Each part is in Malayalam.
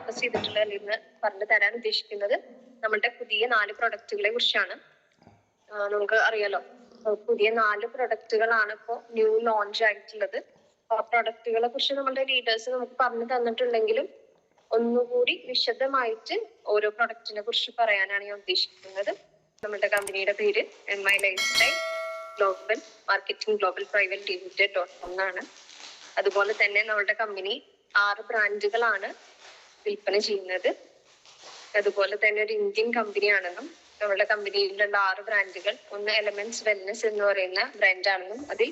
ഫോക്കസ് ചെയ്തിട്ടുള്ള ഇന്ന് പറഞ്ഞു തരാൻ ഉദ്ദേശിക്കുന്നത് നമ്മളുടെ പുതിയ 4 പ്രൊഡക്റ്റുകളെ കുറിച്ചാണ്. നമുക്ക് അറിയാലോ, പുതിയ 4 പ്രൊഡക്റ്റുകളാണ് ഇപ്പോൾ ന്യൂ ലോഞ്ച് ആയിട്ടുള്ളത്. ആ പ്രൊഡക്റ്റുകളെ കുറിച്ച് നമ്മളുടെ ലീഡേഴ്സ് നമുക്ക് പറഞ്ഞു തന്നിട്ടുണ്ടെങ്കിലും ഒന്നുകൂടി വിശദമായിട്ട് ഓരോ പ്രൊഡക്റ്റിനെ കുറിച്ച് പറയാനാണ് ഞാൻ ഉദ്ദേശിക്കുന്നത്. നമ്മുടെ കമ്പനിയുടെ പേര് MI lifestyle global marketing global private limited .com. അതുപോലെ തന്നെ നമ്മുടെ കമ്പനി 6 ബ്രാൻഡുകളാണ് വിൽപ്പന ചെയ്യുന്നത്. അതുപോലെ തന്നെ ഒരു ഇന്ത്യൻ കമ്പനിയാണെന്നും നമ്മുടെ കമ്പനിയിലുള്ള 6 ബ്രാൻഡുകൾ, ഒന്ന് എലമെന്റ്സ് വെൽനെസ് എന്ന് പറയുന്ന ബ്രാൻഡാണെന്നും അതിൽ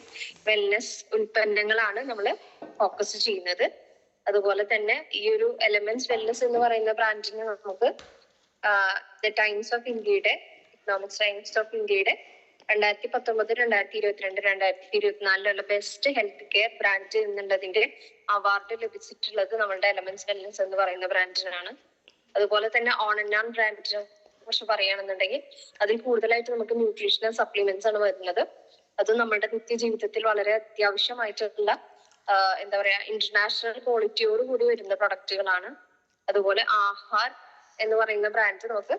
വെൽനെസ് ഉൽപ്പന്നങ്ങളാണ് നമ്മൾ ഫോക്കസ് ചെയ്യുന്നത്. അതുപോലെ തന്നെ ഈ ഒരു എലമെന്റ്സ് വെൽനെസ് എന്ന് പറയുന്ന ബ്രാൻഡിന് നമുക്ക് ദ ടൈംസ് ഓഫ് ഇന്ത്യയുടെ ഇക്കണോമിക്സ് ടൈംസ് ഓഫ് ഇന്ത്യയുടെ 2019, 2022, 2024 ബെസ്റ്റ് ഹെൽത്ത് കെയർ ബ്രാൻഡ് എന്നുള്ളതിന്റെ അവാർഡ് ലഭിച്ചിട്ടുള്ളത് നമ്മളുടെ എലമെന്റ്സ് വെൽനെസ് എന്ന് പറയുന്ന ബ്രാൻഡിനാണ്. അതുപോലെ തന്നെ ഓൺ ആൻഡ് ഓൺ ബ്രാൻഡിനെ കുറിച്ച് പറയുകയാണെന്നുണ്ടെങ്കിൽ അതിൽ കൂടുതലായിട്ട് നമുക്ക് ന്യൂട്രീഷണൽ സപ്ലിമെന്റ്സ് ആണ് വരുന്നത്. അത് നമ്മുടെ നിത്യജീവിതത്തിൽ വളരെ അത്യാവശ്യമായിട്ടുള്ള എന്താ പറയാ ഇന്റർനാഷണൽ ക്വാളിറ്റിയോട് കൂടി വരുന്ന പ്രൊഡക്റ്റുകളാണ്. അതുപോലെ ആഹാർ എന്ന് പറയുന്ന ബ്രാൻഡ് നമുക്ക്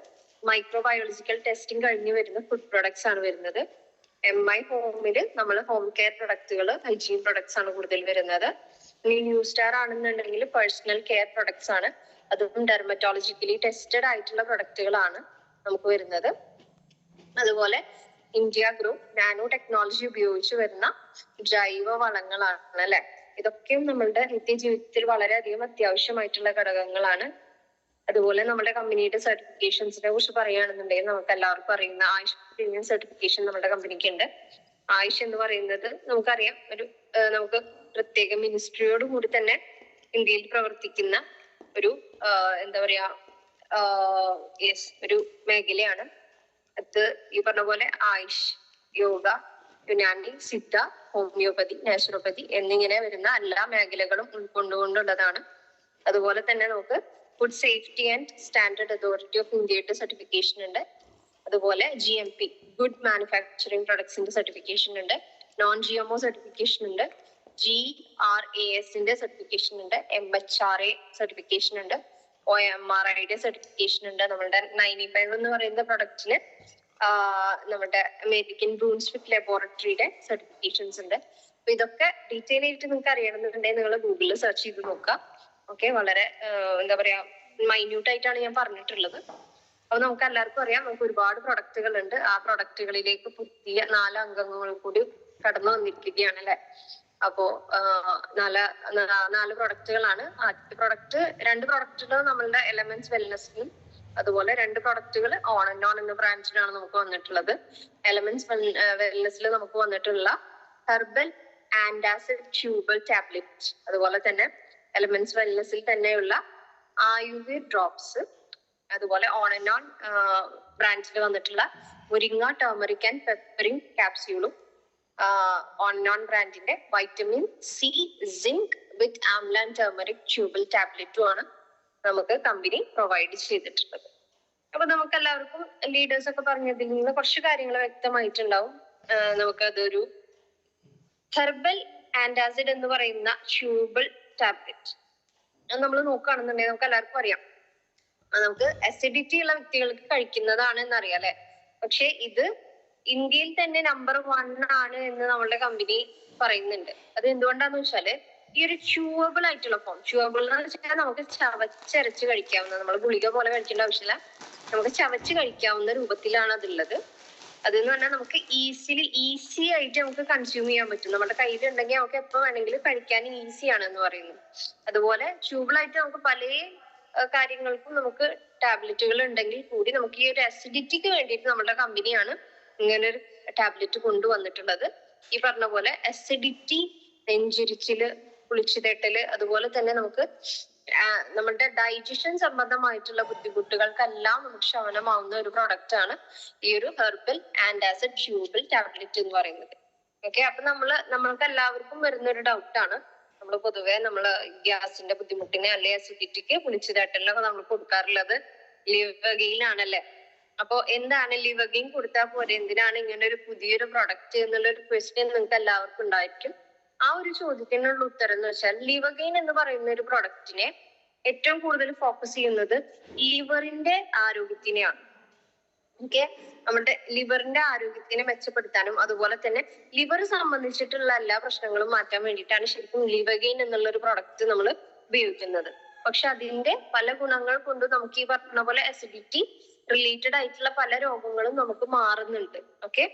മൈക്രോബയോളജിക്കൽ ടെസ്റ്റിംഗ് കഴിഞ്ഞ് വരുന്ന ഫുഡ് പ്രൊഡക്ട്സ് ആണ് വരുന്നത്. MI ഹോമില് നമ്മൾ ഹോം കെയർ പ്രൊഡക്റ്റുകൾ, ഹൈജീൻ പ്രൊഡക്ട്സ് ആണ് കൂടുതൽ വരുന്നത്. ഇനി ന്യൂ സ്റ്റാർ ആണെന്നുണ്ടെങ്കിൽ പേഴ്സണൽ കെയർ പ്രൊഡക്ട്സ് ആണ്, അതും ഡെർമറ്റോളജിക്കലി ടെസ്റ്റഡ് ആയിട്ടുള്ള പ്രൊഡക്റ്റുകളാണ് നമുക്ക് വരുന്നത്. അതുപോലെ ഇന്ത്യ ഗ്രൂപ്പ് നാനോ ടെക്നോളജി ഉപയോഗിച്ച് വരുന്ന ജൈവ വളങ്ങളാണ് അല്ലെ. ഇതൊക്കെയും നമ്മളുടെ നിത്യജീവിതത്തിൽ വളരെയധികം അത്യാവശ്യമായിട്ടുള്ള ഘടകങ്ങളാണ്. അതുപോലെ നമ്മുടെ കമ്പനിയുടെ സർട്ടിഫിക്കേഷൻസിനെ കുറിച്ച് പറയുകയാണെന്നുണ്ടെങ്കിൽ നമുക്ക് എല്ലാവർക്കും അറിയുന്ന ആയുഷ് പ്രീമിയം സർട്ടിഫിക്കേഷൻ നമ്മുടെ കമ്പനിക്ക് ഉണ്ട്. ആയുഷ് എന്ന് പറയുന്നത് നമുക്കറിയാം, നമുക്ക് പ്രത്യേക മിനിസ്ട്രിയോട് കൂടി തന്നെ ഇന്ത്യയിൽ പ്രവർത്തിക്കുന്ന ഒരു എന്താ പറയാ ഒരു മേഖലയാണ്. അത് ഈ പറഞ്ഞ പോലെ ആയുഷ്, യോഗ, യുനാനി, സിദ്ധ, ഹോമിയോപ്പതി, നാച്ചുറോപ്പതി എന്നിങ്ങനെ വരുന്ന എല്ലാ മേഖലകളും ഉൾക്കൊണ്ടുകൊണ്ടുള്ളതാണ്. അതുപോലെ തന്നെ നമുക്ക് food safety and standard authority of ഇന്ത്യയുടെ സർട്ടിഫിക്കേഷൻ ഉണ്ട്. അതുപോലെ GMP ഗുഡ് മാനുഫാക്ചറിംഗ് പ്രൊഡക്ട്സിന്റെ സർട്ടിഫിക്കേഷൻ ഉണ്ട്. നോൺ GMO സർട്ടിഫിക്കേഷൻ ഉണ്ട്. GRASന്റെ സർട്ടിഫിക്കേഷൻ ഉണ്ട്. MHRA സർട്ടിഫിക്കേഷൻ ഉണ്ട്. OMRIയുടെ സർട്ടിഫിക്കേഷൻ ഉണ്ട്. നമ്മളുടെ 95 എന്ന് പറയുന്ന പ്രൊഡക്റ്റിന് നമ്മുടെ അമേരിക്കൻ ബ്രൂൺസ്വിക്ക് ലബോറട്ടറിയുടെ സർട്ടിഫിക്കേഷൻസ് ഉണ്ട്. അപ്പൊ ഇതൊക്കെ ഡീറ്റെയിൽ ആയിട്ട് നിങ്ങൾക്ക് അറിയണമെന്നുണ്ടെങ്കിൽ നിങ്ങൾ ഗൂഗിളിൽ സെർച്ച് ചെയ്ത് നോക്കാം. ഓക്കെ, വളരെ എന്താ പറയാ മൈന്യൂട്ട് ആയിട്ടാണ് ഞാൻ പറഞ്ഞിട്ടുള്ളത്. അപ്പൊ നമുക്ക് എല്ലാവർക്കും അറിയാം, നമുക്ക് ഒരുപാട് പ്രൊഡക്റ്റുകൾ ഉണ്ട്. ആ പ്രൊഡക്റ്റുകളിലേക്ക് പുതിയ 4 അംഗങ്ങൾ കൂടി കടന്നു വന്നിരിക്കുകയാണ് അല്ലെ. അപ്പോ 4 പ്രൊഡക്റ്റുകളാണ്. ആദ്യത്തെ പ്രൊഡക്റ്റ്, 2 പ്രൊഡക്റ്റുകൾ നമ്മളുടെ എലമെന്റ്സ് വെൽനെസ്സിനും, അതുപോലെ 2 പ്രൊഡക്റ്റുകൾ ഓൺ ആൻഡ് ഓൺ എന്ന ബ്രാൻഡിനാണ് നമുക്ക് വന്നിട്ടുള്ളത്. എലമെന്റ്സ് വെൽനെസ്സിൽ നമുക്ക് വന്നിട്ടുള്ള ഹെർബൽ ആന്റാസിഡ് ട്യൂബൽ ടാബ്ലറ്റ്, അതുപോലെ തന്നെ എലമെന്റ്സ് വെൽനെസ്സിൽ തന്നെയുള്ള ആയുർവേദ് ഡ്രോപ്സ്, അതുപോലെ ഓൺ ആൻഡ് ഓൺ ബ്രാൻഡിൽ വന്നിട്ടുള്ള മുരിങ്ങ ടർമറിക് ആൻഡ് പെപ്പറിംഗ് ക്യാപ്സ്യൂളും, ഓൺ ആൻഡ് ഓൺ ബ്രാൻഡിന്റെ vitamin C zinc with amla and turmeric ട്യൂബൽ ടാബ്ലറ്റും ആണ് നമുക്ക് കമ്പനി പ്രൊവൈഡ് ചെയ്തിട്ടുള്ളത്. അപ്പൊ നമുക്ക് എല്ലാവർക്കും ലീഡേഴ്സ് ഒക്കെ പറഞ്ഞതിൽ നിന്ന് കുറച്ച് കാര്യങ്ങൾ വ്യക്തമായിട്ടുണ്ടാവും. നമുക്ക് അതൊരു ഹെർബൽ ആന്റാസിഡ് എന്ന് പറയുന്ന ട്യൂബൽ ടാബ്ലറ്റ് നമ്മൾ നോക്കുകയാണെന്നുണ്ടെങ്കിൽ നമുക്ക് എല്ലാവർക്കും അറിയാം, നമുക്ക് അസിഡിറ്റി ഉള്ള വ്യക്തികൾക്ക് കഴിക്കുന്നതാണ് എന്നറിയാം അല്ലെ. പക്ഷെ ഇത് ഇന്ത്യയിൽ തന്നെ നമ്പർ 1 ആണ് എന്ന് നമ്മളുടെ കമ്പനി പറയുന്നുണ്ട്. അത് എന്തുകൊണ്ടാന്ന് വെച്ചാല് ഈ ഒരു ച്യൂവബിൾ ആയിട്ടുള്ള ഫോം, ച്യൂവബിൾ എന്ന് വെച്ചാൽ നമുക്ക് ചവച്ചരച്ച് കഴിക്കാവുന്ന, നമ്മൾ ഗുളിക പോലെ കഴിക്കേണ്ട ആവശ്യമില്ല, നമുക്ക് ചവച്ച് കഴിക്കാവുന്ന രൂപത്തിലാണ് അതുള്ളത്. അതെന്ന് പറഞ്ഞാൽ നമുക്ക് ഈസി ആയിട്ട് നമുക്ക് കൺസ്യൂം ചെയ്യാൻ പറ്റും. നമ്മുടെ കയ്യിലുണ്ടെങ്കിൽ നമുക്ക് എപ്പോ വേണമെങ്കിലും കഴിക്കാൻ ഈസിയാണ് എന്ന് പറയുന്നു. അതുപോലെ ട്യൂബിളായിട്ട് നമുക്ക് പല കാര്യങ്ങൾക്കും നമുക്ക് ടാബ്ലറ്റുകൾ ഉണ്ടെങ്കിൽ കൂടി നമുക്ക് ഈ ഒരു അസിഡിറ്റിക്ക് വേണ്ടിയിട്ട് നമ്മുടെ കമ്പനിയാണ് ഇങ്ങനെ ഒരു ടാബ്ലറ്റ് കൊണ്ടുവന്നിട്ടുള്ളത്. ഈ പറഞ്ഞ പോലെ അസിഡിറ്റി, നെഞ്ചിരിച്ചില്, കുളിച്ചുതേട്ടല്, അതുപോലെ തന്നെ നമുക്ക് നമ്മുടെ ഡൈജഷൻ സംബന്ധമായിട്ടുള്ള ബുദ്ധിമുട്ടുകൾക്കെല്ലാം നമുക്ക് ശമനമാവുന്ന ഒരു പ്രൊഡക്റ്റ് ആണ് ഈ ഒരു ഹെർബൽ ആന്റാസിഡ് ട്യൂബൽ ടാബ്ലറ്റ് എന്ന് പറയുന്നത്. ഓക്കെ, അപ്പൊ നമ്മൾക്ക് എല്ലാവർക്കും വരുന്ന ഒരു ഡൗട്ടാണ്, നമ്മൾ പൊതുവെ ഗ്യാസിന്റെ ബുദ്ധിമുട്ടിന് അല്ലെ അസിഡിറ്റിക്ക് കുളിച്ചുതേട്ടലിനൊക്കെ നമ്മൾ കൊടുക്കാറുള്ളത് ലിവഗെയിനാണല്ലേ. അപ്പൊ എന്താണ് ലിവഗെയിൻ കൊടുത്താൽ പോലെ, എന്തിനാണ് ഇങ്ങനെ ഒരു പുതിയൊരു പ്രൊഡക്റ്റ് എന്നുള്ള ഒരു ക്വസ്റ്റ്യൻ നിങ്ങൾക്ക് എല്ലാവർക്കും ഉണ്ടായിരിക്കും. ആ ഒരു ചോദ്യത്തിനുള്ള ഉത്തരം എന്ന് വെച്ചാൽ ലിവഗെയിൻ എന്ന് പറയുന്ന ഒരു പ്രൊഡക്റ്റിനെ ഏറ്റവും കൂടുതൽ ഫോക്കസ് ചെയ്യുന്നത് ലിവറിന്റെ ആരോഗ്യത്തിനെയാണ്. ഓക്കെ, നമ്മുടെ ലിവറിന്റെ ആരോഗ്യത്തിനെ മെച്ചപ്പെടുത്താനും അതുപോലെ തന്നെ ലിവർ സംബന്ധിച്ചിട്ടുള്ള എല്ലാ പ്രശ്നങ്ങളും മാറ്റാൻ വേണ്ടിയിട്ടാണ് ശരിക്കും ലിവഗെയിൻ എന്നുള്ള ഒരു പ്രൊഡക്റ്റ് നമ്മൾ ഉപയോഗിക്കുന്നത്. പക്ഷെ അതിന്റെ പല ഗുണങ്ങൾ കൊണ്ട് നമുക്ക് ഈ പറഞ്ഞ പോലെ അസിഡിറ്റി റിലേറ്റഡ് ആയിട്ടുള്ള പല രോഗങ്ങളും നമുക്ക് മാറുന്നുണ്ട്. ഓക്കെ,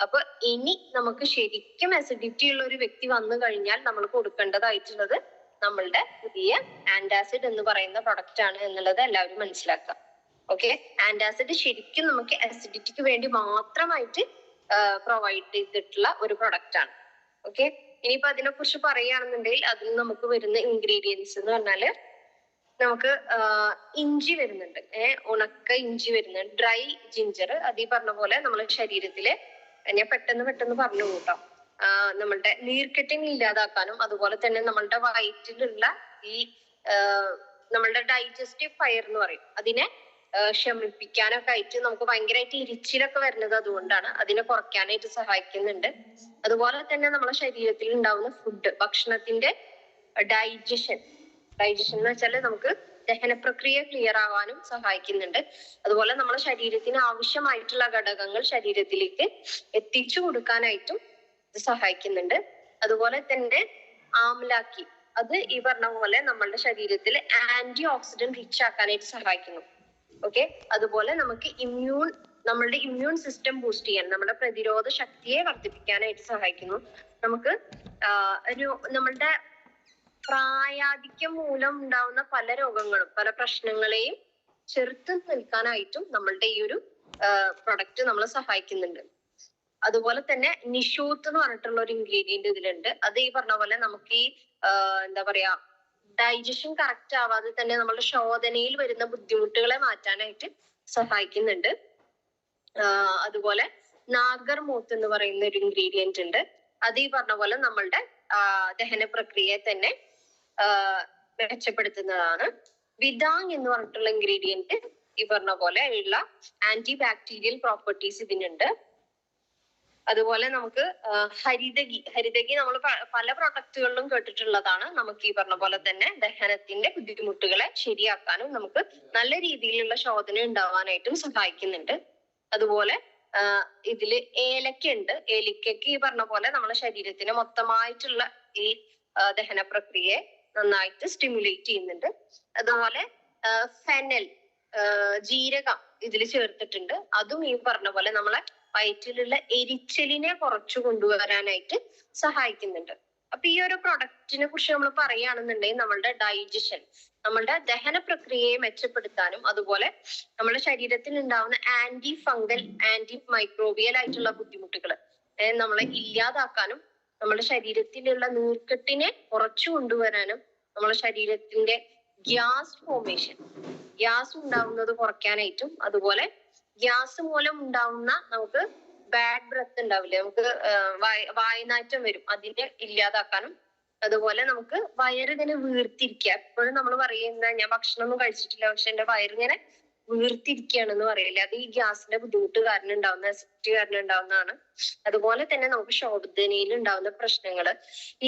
അപ്പൊ ഇനി നമുക്ക് ശരിക്കും അസിഡിറ്റി ഉള്ള ഒരു വ്യക്തി വന്നു കഴിഞ്ഞാൽ നമ്മൾ കൊടുക്കേണ്ടതായിട്ടുള്ളത് നമ്മളുടെ പുതിയ ആന്റാസിഡ് എന്ന് പറയുന്ന പ്രൊഡക്റ്റ് ആണ് എന്നുള്ളത് എല്ലാവരും മനസ്സിലാക്കുക. ഓക്കെ, ആന്റാസിഡ് ശരിക്കും നമുക്ക് അസിഡിറ്റിക്ക് വേണ്ടി മാത്രമായിട്ട് പ്രൊവൈഡ് ചെയ്തിട്ടുള്ള ഒരു പ്രൊഡക്റ്റ് ആണ്. ഓക്കെ, ഇനിയിപ്പോ അതിനെ കുറിച്ച് പറയുകയാണെന്നുണ്ടെങ്കിൽ അതിൽ നമുക്ക് വരുന്ന ഇൻഗ്രീഡിയൻസ് എന്ന് പറഞ്ഞാല് നമുക്ക് ഇഞ്ചി വരുന്നുണ്ട്, ഉണക്ക ഇഞ്ചി വരുന്നുണ്ട്, ഡ്രൈ ജിഞ്ചർ. അത് ഈ പറഞ്ഞ പോലെ നമ്മുടെ ശരീരത്തിലെ, ഞാൻ പെട്ടെന്ന് പറഞ്ഞു കൂട്ടാം, നമ്മളുടെ നീർക്കെട്ടിനെ ഇല്ലാതാക്കാനും അതുപോലെ തന്നെ നമ്മളുടെ വയറ്റിലുള്ള ഈ നമ്മളുടെ ഡൈജസ്റ്റീവ് ഫയർ എന്ന് പറയും അതിനെ ശമിപ്പിക്കാനൊക്കെ ആയിട്ട്, നമുക്ക് ഭയങ്കരമായിട്ട് ഇരിച്ചിലൊക്കെ വരുന്നത് അതുകൊണ്ടാണ്, അതിനെ കുറയ്ക്കാനായിട്ട് സഹായിക്കുന്നുണ്ട്. അതുപോലെ തന്നെ നമ്മുടെ ശരീരത്തിൽ ഉണ്ടാവുന്ന ഫുഡ്, ഭക്ഷണത്തിന്റെ ഡൈജഷൻ എന്ന് വെച്ചാൽ നമുക്ക് ദഹന പ്രക്രിയ ക്ലിയർ ആവാനും സഹായിക്കുന്നുണ്ട്. അതുപോലെ നമ്മുടെ ശരീരത്തിന് ആവശ്യമായിട്ടുള്ള ഘടകങ്ങൾ ശരീരത്തിലേക്ക് എത്തിച്ചു കൊടുക്കാനായിട്ടും ഇത് സഹായിക്കുന്നുണ്ട്. അതുപോലെ തന്നെ ആംലാക്കി, അത് ഈ പറഞ്ഞ പോലെ നമ്മളുടെ ശരീരത്തിൽ ആന്റി ഓക്സിഡന്റ് റിച്ച് ആക്കാനായിട്ട് സഹായിക്കുന്നു. ഓക്കെ, അതുപോലെ നമുക്ക് നമ്മളുടെ ഇമ്മ്യൂൺ സിസ്റ്റം ബൂസ്റ്റ് ചെയ്യാൻ, നമ്മുടെ പ്രതിരോധ ശക്തിയെ വർദ്ധിപ്പിക്കാനായിട്ട് സഹായിക്കുന്നു. നമുക്ക് നമ്മളുടെ പ്രായാധിക്യം മൂലം ഉണ്ടാവുന്ന പല രോഗങ്ങളും പല പ്രശ്നങ്ങളെയും ചെറുത്ത് നിൽക്കാനായിട്ടും നമ്മളുടെ ഈ ഒരു പ്രൊഡക്റ്റ് നമ്മളെ സഹായിക്കുന്നുണ്ട്. അതുപോലെ തന്നെ നിഷൂത്ത് എന്ന് പറഞ്ഞിട്ടുള്ള ഒരു ഇൻഗ്രീഡിയന്റ് ഇതിലുണ്ട്. അത് ഈ പറഞ്ഞ പോലെ നമുക്ക് ഈ എന്താ പറയാ ഡൈജഷൻ കറക്റ്റ് ആവാതെ തന്നെ നമ്മുടെ ശോധനയിൽ വരുന്ന ബുദ്ധിമുട്ടുകളെ മാറ്റാനായിട്ട് സഹായിക്കുന്നുണ്ട്. അതുപോലെ നാഗർ മൂത്ത് എന്ന് പറയുന്ന ഒരു ഇൻഗ്രീഡിയന്റ് ഉണ്ട്. അത് ഈ പറഞ്ഞ പോലെ നമ്മളുടെ ദഹന പ്രക്രിയയെ തന്നെ മെച്ചപ്പെടുത്തുന്നതാണ്. വിദാങ് എന്ന് പറഞ്ഞിട്ടുള്ള ഇൻഗ്രീഡിയന്റ് ഈ പറഞ്ഞ പോലെ ഉള്ള ആന്റി ബാക്ടീരിയൽ പ്രോപ്പർട്ടീസ് ഇതിനുണ്ട്. അതുപോലെ നമുക്ക് ഹരിതകി നമ്മൾ പല പ്രൊഡക്റ്റുകളിലും കേട്ടിട്ടുള്ളതാണ്. നമുക്ക് ഈ പറഞ്ഞ പോലെ തന്നെ ദഹനത്തിന്റെ ബുദ്ധിമുട്ടുകളെ ശരിയാക്കാനും നമുക്ക് നല്ല രീതിയിലുള്ള ശോധന ഉണ്ടാവാനായിട്ടും സഹായിക്കുന്നുണ്ട്. അതുപോലെ ഇതില് ഏലക്ക ഉണ്ട്. ഏലക്കയ്ക്ക് ഈ പറഞ്ഞ പോലെ നമ്മുടെ ശരീരത്തിന് മൊത്തമായിട്ടുള്ള ഈ ദഹന പ്രക്രിയയെ നന്നായിട്ട് സ്റ്റിമുലേറ്റ് ചെയ്യുന്നുണ്ട്. അതുപോലെ ഫെനൽ, ജീരകം ഇതിൽ ചേർത്തിട്ടുണ്ട്. അതും ഈ പറഞ്ഞ പോലെ നമ്മളെ വയറ്റിലുള്ള എരിച്ചലിനെ കുറച്ചു കൊണ്ടുവരാനായിട്ട് സഹായിക്കുന്നുണ്ട്. അപ്പൊ ഈ ഒരു പ്രൊഡക്റ്റിനെ കുറിച്ച് നമ്മൾ പറയുകയാണെന്നുണ്ടെങ്കിൽ നമ്മളുടെ ഡൈജഷൻ, നമ്മളുടെ ദഹന പ്രക്രിയയെ മെച്ചപ്പെടുത്താനും അതുപോലെ നമ്മുടെ ശരീരത്തിൽ ഉണ്ടാവുന്ന ആന്റി ഫംഗൽ, ആന്റി മൈക്രോബിയൽ ആയിട്ടുള്ള ബുദ്ധിമുട്ടുകൾ നമ്മളെ ഇല്ലാതാക്കാനും നമ്മുടെ ശരീരത്തിലുള്ള നീർക്കെട്ടിനെ കുറച്ചു കൊണ്ടുവരാനും നമ്മുടെ ശരീരത്തിന്റെ ഗ്യാസ് ഫോർമേഷൻ, ഗ്യാസ് ഉണ്ടാവുന്നത് കുറയ്ക്കാനായിട്ടും അതുപോലെ ഗ്യാസ് മൂലം ഉണ്ടാവുന്ന നമുക്ക് ബാഡ് ബ്രത്ത് ഉണ്ടാവില്ലേ, നമുക്ക് വായുനാറ്റം വരും, അതിനെ ഇല്ലാതാക്കാനും അതുപോലെ നമുക്ക് വയറിങ്ങനെ വീർത്തിരിക്കുക. എപ്പോഴും നമ്മൾ പറയുന്ന ഞാൻ ഭക്ഷണം ഒന്നും കഴിച്ചിട്ടില്ല പക്ഷെ എന്റെ വയറിങ്ങനെ വീർത്തിരിക്കുകയാണെന്ന് പറയില്ല, അത് ഈ ഗ്യാസിന്റെ ബുദ്ധിമുട്ട് കാരണം ഉണ്ടാവുന്ന, അസിഡിറ്റി കാരണം ഉണ്ടാവുന്നതാണ്. അതുപോലെ തന്നെ നമുക്ക് ശോധനയിൽ ഉണ്ടാവുന്ന പ്രശ്നങ്ങള്,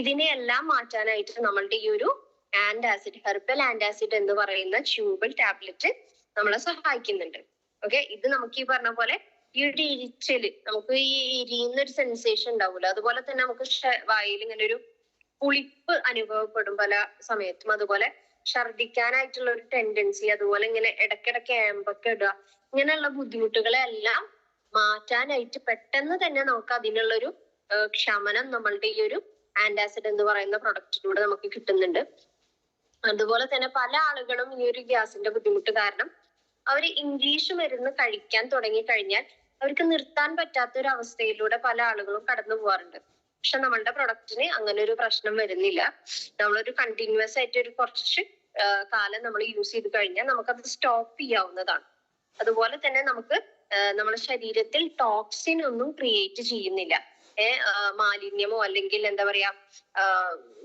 ഇതിനെയെല്ലാം മാറ്റാനായിട്ട് നമ്മളുടെ ഈ ഒരു ആന്റാസിഡ്, ഹെർബൽ ആന്റാസിഡ് എന്ന് പറയുന്ന ട്യൂബൽ ടാബ്ലറ്റ് നമ്മളെ സഹായിക്കുന്നുണ്ട്. ഓക്കെ, ഇത് നമുക്ക് ഈ പറഞ്ഞ പോലെ ഈ ഒരു ഇരിച്ചല്, നമുക്ക് ഈ ഇരിയുന്ന ഒരു സെൻസേഷൻ ഉണ്ടാവില്ല, അതുപോലെ തന്നെ നമുക്ക് വായിൽ ഇങ്ങനെ ഒരു പുളിപ്പ് അനുഭവപ്പെടും പല സമയത്തും, അതുപോലെ ഛർദിക്കാനായിട്ടുള്ള ഒരു ടെൻഡൻസി, അതുപോലെ ഇങ്ങനെ ഇടയ്ക്കിടയ്ക്ക് ഏമ്പൊക്കെ ഇടുക, ഇങ്ങനെയുള്ള ബുദ്ധിമുട്ടുകളെ എല്ലാം മാറ്റാനായിട്ട് പെട്ടെന്ന് തന്നെ നമുക്ക് അതിനുള്ളൊരു ക്ഷമനം നമ്മളുടെ ഈ ഒരു ആന്റാസിഡ് എന്ന് പറയുന്ന പ്രൊഡക്റ്റിലൂടെ നമുക്ക് കിട്ടുന്നുണ്ട്. അതുപോലെ തന്നെ പല ആളുകളും ഈ ഒരു ഗ്യാസിന്റെ ബുദ്ധിമുട്ട് കാരണം അവർ ഇംഗ്ലീഷ് മരുന്ന് കഴിക്കാൻ തുടങ്ങി കഴിഞ്ഞാൽ അവർക്ക് നിർത്താൻ പറ്റാത്ത ഒരു അവസ്ഥയിലൂടെ പല ആളുകളും കടന്നു പോകാറുണ്ട്. പക്ഷെ നമ്മളുടെ പ്രൊഡക്റ്റിന് അങ്ങനെ ഒരു പ്രശ്നം വരുന്നില്ല. നമ്മളൊരു കണ്ടിന്യൂസ് ആയിട്ട് ഒരു കുറച്ച് കാലം നമ്മൾ യൂസ് ചെയ്ത് കഴിഞ്ഞാൽ നമുക്കത് സ്റ്റോപ്പ് ചെയ്യാവുന്നതാണ്. അതുപോലെ തന്നെ നമുക്ക് നമ്മുടെ ശരീരത്തിൽ ടോക്സിൻ ഒന്നും ക്രിയേറ്റ് ചെയ്യുന്നില്ല. മാലിന്യമോ അല്ലെങ്കിൽ എന്താ പറയാ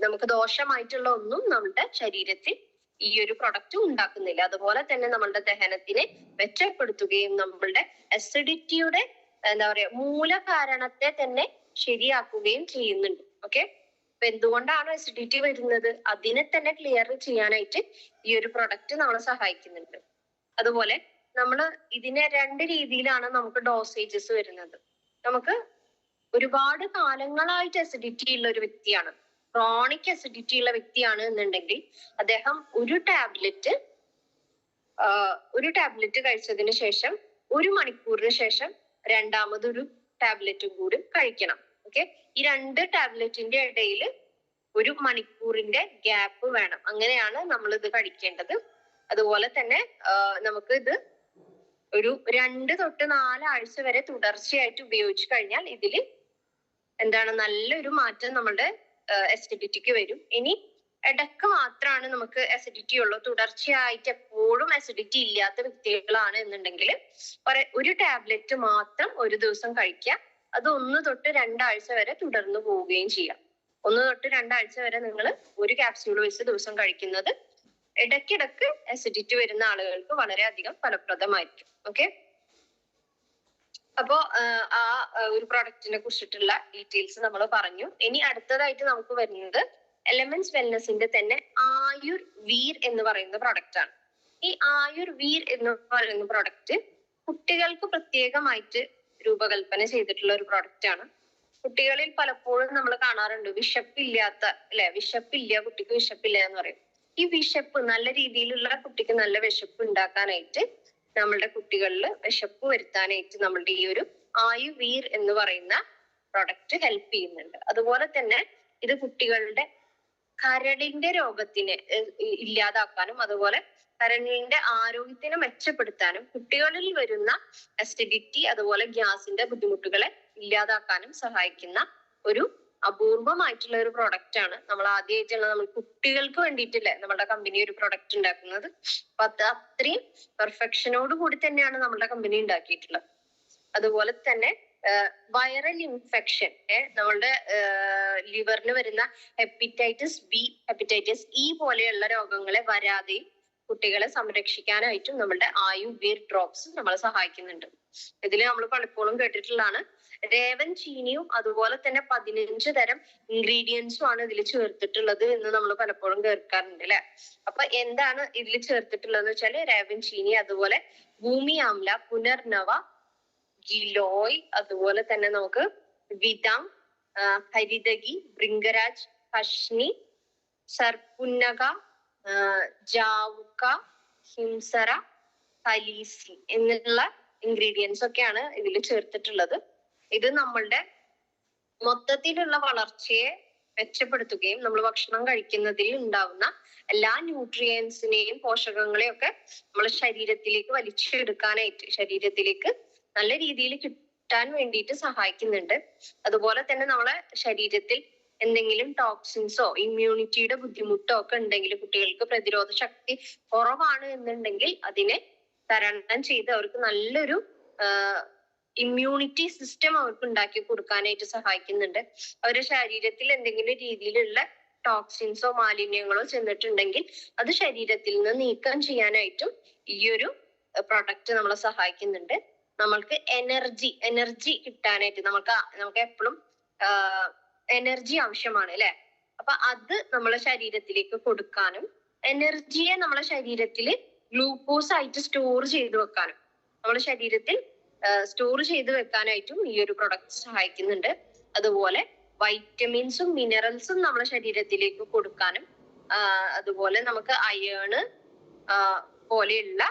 നമുക്ക് ദോഷമായിട്ടുള്ള ഒന്നും നമ്മുടെ ശരീരത്തിൽ ഈ ഒരു പ്രൊഡക്റ്റ് ഉണ്ടാക്കുന്നില്ല. അതുപോലെ തന്നെ നമ്മളുടെ ദഹനത്തിനെ മെച്ചപ്പെടുത്തുകയും നമ്മളുടെ അസിഡിറ്റിയുടെ എന്താ പറയാ മൂലകാരണത്തെ തന്നെ ശരിയാക്കുകയും ചെയ്യുന്നുണ്ട്. ഓക്കെ, അപ്പൊ എന്തുകൊണ്ടാണ് അസിഡിറ്റി വരുന്നത് അതിനെ തന്നെ ക്ലിയർ ചെയ്യാനായിട്ട് ഈ ഒരു പ്രൊഡക്റ്റ് നമ്മളെ സഹായിക്കുന്നുണ്ട്. അതുപോലെ നമ്മൾ ഇതിനെ 2 രീതിയിലാണ് നമുക്ക് ഡോസേജസ് വരുന്നത്. നമുക്ക് ഒരുപാട് കാലങ്ങളായിട്ട് അസിഡിറ്റി ഉള്ള ഒരു വ്യക്തിയാണ്, ക്രോണിക് അസിഡിറ്റി ഉള്ള വ്യക്തിയാണ് എന്നുണ്ടെങ്കിൽ അദ്ദേഹം ഒരു ടാബ്ലറ്റ് കഴിച്ചതിന് ശേഷം 1 മണിക്കൂറിന് ശേഷം രണ്ടാമതൊരു ടാബ്ലറ്റും കൂടി കഴിക്കണം. ഓക്കെ, ഈ 2 ടാബ്ലറ്റിന്റെ ഇടയിൽ 1 മണിക്കൂറിന്റെ ഗ്യാപ്പ് വേണം. അങ്ങനെയാണ് നമ്മൾ ഇത് കഴിക്കേണ്ടത്. അതുപോലെ തന്നെ നമുക്ക് ഇത് ഒരു 2 തൊട്ട് 4 ആഴ്ച വരെ തുടർച്ചയായിട്ട് ഉപയോഗിച്ചു കഴിഞ്ഞാൽ ഇതില് എന്താണ് നല്ലൊരു മാറ്റം നമ്മുടെ അസിഡിറ്റിക്ക് വരും. ഇനി ഇടക്ക് മാത്രമാണ് നമുക്ക് അസിഡിറ്റി ഉള്ളൂ, തുടർച്ചയായിട്ട് എപ്പോഴും അസിഡിറ്റി ഇല്ലാത്ത വ്യക്തികളാണ് എന്നുണ്ടെങ്കിൽ ഒരു ടാബ്ലറ്റ് മാത്രം ഒരു ദിവസം കഴിക്കുക. അത് 1 തൊട്ട് 2 ആഴ്ച വരെ തുടർന്ന് പോവുകയും ചെയ്യാം. 1 തൊട്ട് 2 ആഴ്ച വരെ നിങ്ങൾ ഒരു ക്യാപ്സ്യൂൾ വെച്ച് ദിവസം കഴിക്കുന്നത് ഇടയ്ക്കിടക്ക് അസിഡിറ്റി വരുന്ന ആളുകൾക്ക് വളരെയധികം ഫലപ്രദമായിരിക്കും. ഓക്കെ, അപ്പോ ആ ഒരു പ്രൊഡക്റ്റിനെ കുറിച്ചിട്ടുള്ള ഡീറ്റെയിൽസ് നമ്മൾ പറഞ്ഞു. ഇനി അടുത്തതായിട്ട് നമുക്ക് വരുന്നത് എലമെന്റ്സ് വെൽനസിന്റെ തന്നെ ആയുർ വീർ എന്ന് പറയുന്ന പ്രൊഡക്റ്റ് ആണ്. ഈ ആയുർ വീർ എന്ന് പറയുന്ന പ്രൊഡക്റ്റ് കുട്ടികൾക്ക് പ്രത്യേകമായിട്ട് രൂപകൽപ്പന ചെയ്തിട്ടുള്ള ഒരു പ്രൊഡക്റ്റ് ആണ്. കുട്ടികളിൽ പലപ്പോഴും നമ്മൾ കാണാറുണ്ട് വിശപ്പില്ലാത്ത, അല്ലെ, വിശപ്പില്ല, കുട്ടിക്ക് വിശപ്പില്ല എന്ന് പറയും. ഈ വിശപ്പ് നല്ല രീതിയിലുള്ള കുട്ടിക്ക് നല്ല വിശപ്പ് ഉണ്ടാക്കാനായിട്ട് നമ്മളുടെ കുട്ടികളിൽ വിശപ്പ് വരുത്താനായിട്ട് നമ്മളുടെ ഈ ഒരു ആയുവീർ എന്ന് പറയുന്ന പ്രൊഡക്റ്റ് ഹെൽപ്പ് ചെയ്യുന്നുണ്ട്. അതുപോലെ തന്നെ ഇത് കുട്ടികളുടെ കരളിന്റെ രോഗത്തിനെ ഇല്ലാതാക്കാനും അതുപോലെ കരളിന്റെ ആരോഗ്യത്തിനെ മെച്ചപ്പെടുത്താനും കുട്ടികളിൽ വരുന്ന അസിഡിറ്റി അതുപോലെ ഗ്യാസിന്റെ ബുദ്ധിമുട്ടുകളെ ഇല്ലാതാക്കാനും സഹായിക്കുന്ന ഒരു അപൂർവമായിട്ടുള്ള ഒരു പ്രൊഡക്റ്റ് ആണ്. നമ്മൾ ആദ്യമായിട്ടുള്ള നമ്മൾ കുട്ടികൾക്ക് വേണ്ടിയിട്ടില്ലേ നമ്മുടെ കമ്പനി ഒരു പ്രൊഡക്റ്റ് ഉണ്ടാക്കുന്നത്. അപ്പൊ അത്രയും പെർഫെക്ഷനോട് കൂടി തന്നെയാണ് നമ്മുടെ കമ്പനി ഉണ്ടാക്കിയിട്ടുള്ളത്. അതുപോലെ തന്നെ വൈറൽ ഇൻഫെക്ഷൻ, നമ്മളുടെ ലിവറിന് വരുന്ന ഹെപ്പറ്റൈറ്റിസ് ബി, ഹെപ്പറ്റൈറ്റിസ് ഇ പോലെയുള്ള രോഗങ്ങളെ വരാതെയും കുട്ടികളെ സംരക്ഷിക്കാനായിട്ടും നമ്മളുടെ ആയുർവേർ ഡ്രോപ്സ് നമ്മളെ സഹായിക്കുന്നുണ്ട്. ഇതിൽ നമ്മൾ പലപ്പോഴും കേട്ടിട്ടുള്ളതാണ് രേവൻ ചീനിയും അതുപോലെ തന്നെ 15 തരം ഇൻഗ്രീഡിയൻസും ആണ് ഇതിൽ ചേർത്തിട്ടുള്ളത് എന്ന് നമ്മൾ പലപ്പോഴും കേൾക്കാറുണ്ട്, അല്ലെ. അപ്പൊ എന്താണ് ഇതിൽ ചേർത്തിട്ടുള്ളത് വെച്ചാല് രേവൻ ചീനി, അതുപോലെ ഭൂമി ആംല, പുനർനവ, ഗിലോയ്, അതുപോലെ തന്നെ നമുക്ക് വിതാം, ഹരിതകി, ഭൃംഗരാജ്, ഹഷ്നി, സർപ്പുന്നക, ജാവുക്ക, ഹിംസര, ഹലീസി എന്നുള്ള ഇൻഗ്രീഡിയൻസ് ഒക്കെയാണ് ഇതിൽ ചേർത്തിട്ടുള്ളത്. ഇത് നമ്മളുടെ മൊത്തത്തിലുള്ള വളർച്ചയെ മെച്ചപ്പെടുത്തുകയും നമ്മൾ ഭക്ഷണം കഴിക്കുന്നതിൽ ഉണ്ടാവുന്ന എല്ലാ ന്യൂട്രിയൻസിനെയും പോഷകങ്ങളെയും ഒക്കെ നമ്മളെ ശരീരത്തിലേക്ക് വലിച്ചെടുക്കാനായിട്ട്, ശരീരത്തിലേക്ക് നല്ല രീതിയിൽ കിട്ടാൻ വേണ്ടിയിട്ട് സഹായിക്കുന്നുണ്ട്. അതുപോലെ തന്നെ നമ്മളെ ശരീരത്തിൽ എന്തെങ്കിലും ടോക്സിൻസോ ഇമ്മ്യൂണിറ്റിയുടെ ബുദ്ധിമുട്ടോ ഒക്കെ ഉണ്ടെങ്കിൽ, കുട്ടികൾക്ക് പ്രതിരോധ ശക്തി കുറവാണ് എന്നുണ്ടെങ്കിൽ അതിനെ തരണം ചെയ്ത് അവർക്ക് നല്ലൊരു ഇമ്മ്യൂണിറ്റി സിസ്റ്റം അവർക്ക് ഉണ്ടാക്കി കൊടുക്കാനായിട്ട് സഹായിക്കുന്നുണ്ട്. അവരുടെ ശരീരത്തിൽ എന്തെങ്കിലും രീതിയിലുള്ള ടോക്സിൻസോ മാലിന്യങ്ങളോ ചെന്നിട്ടുണ്ടെങ്കിൽ അത് ശരീരത്തിൽ നിന്ന് നീക്കം ചെയ്യാനായിട്ടും ഈ ഒരു പ്രൊഡക്റ്റ് നമ്മളെ സഹായിക്കുന്നുണ്ട്. നമ്മൾക്ക് എനർജി കിട്ടാനായിട്ട് നമുക്ക് എപ്പോഴും എനർജി ആവശ്യമാണ്, അല്ലെ. അപ്പൊ അത് നമ്മളെ ശരീരത്തിലേക്ക് കൊടുക്കാനും എനർജിയെ നമ്മളെ ശരീരത്തിൽ ഗ്ലൂക്കോസ് ആയിട്ട് സ്റ്റോർ ചെയ്ത് വെക്കാനും നമ്മുടെ ശരീരത്തിൽ സ്റ്റോർ ചെയ്ത് വെക്കാനായിട്ടും ഈ ഒരു പ്രൊഡക്റ്റ് സഹായിക്കുന്നുണ്ട്. അതുപോലെ വൈറ്റമിൻസും മിനറൽസും നമ്മുടെ ശരീരത്തിലേക്ക് കൊടുക്കാനും അതുപോലെ നമുക്ക് അയേണ് പോലെയുള്ള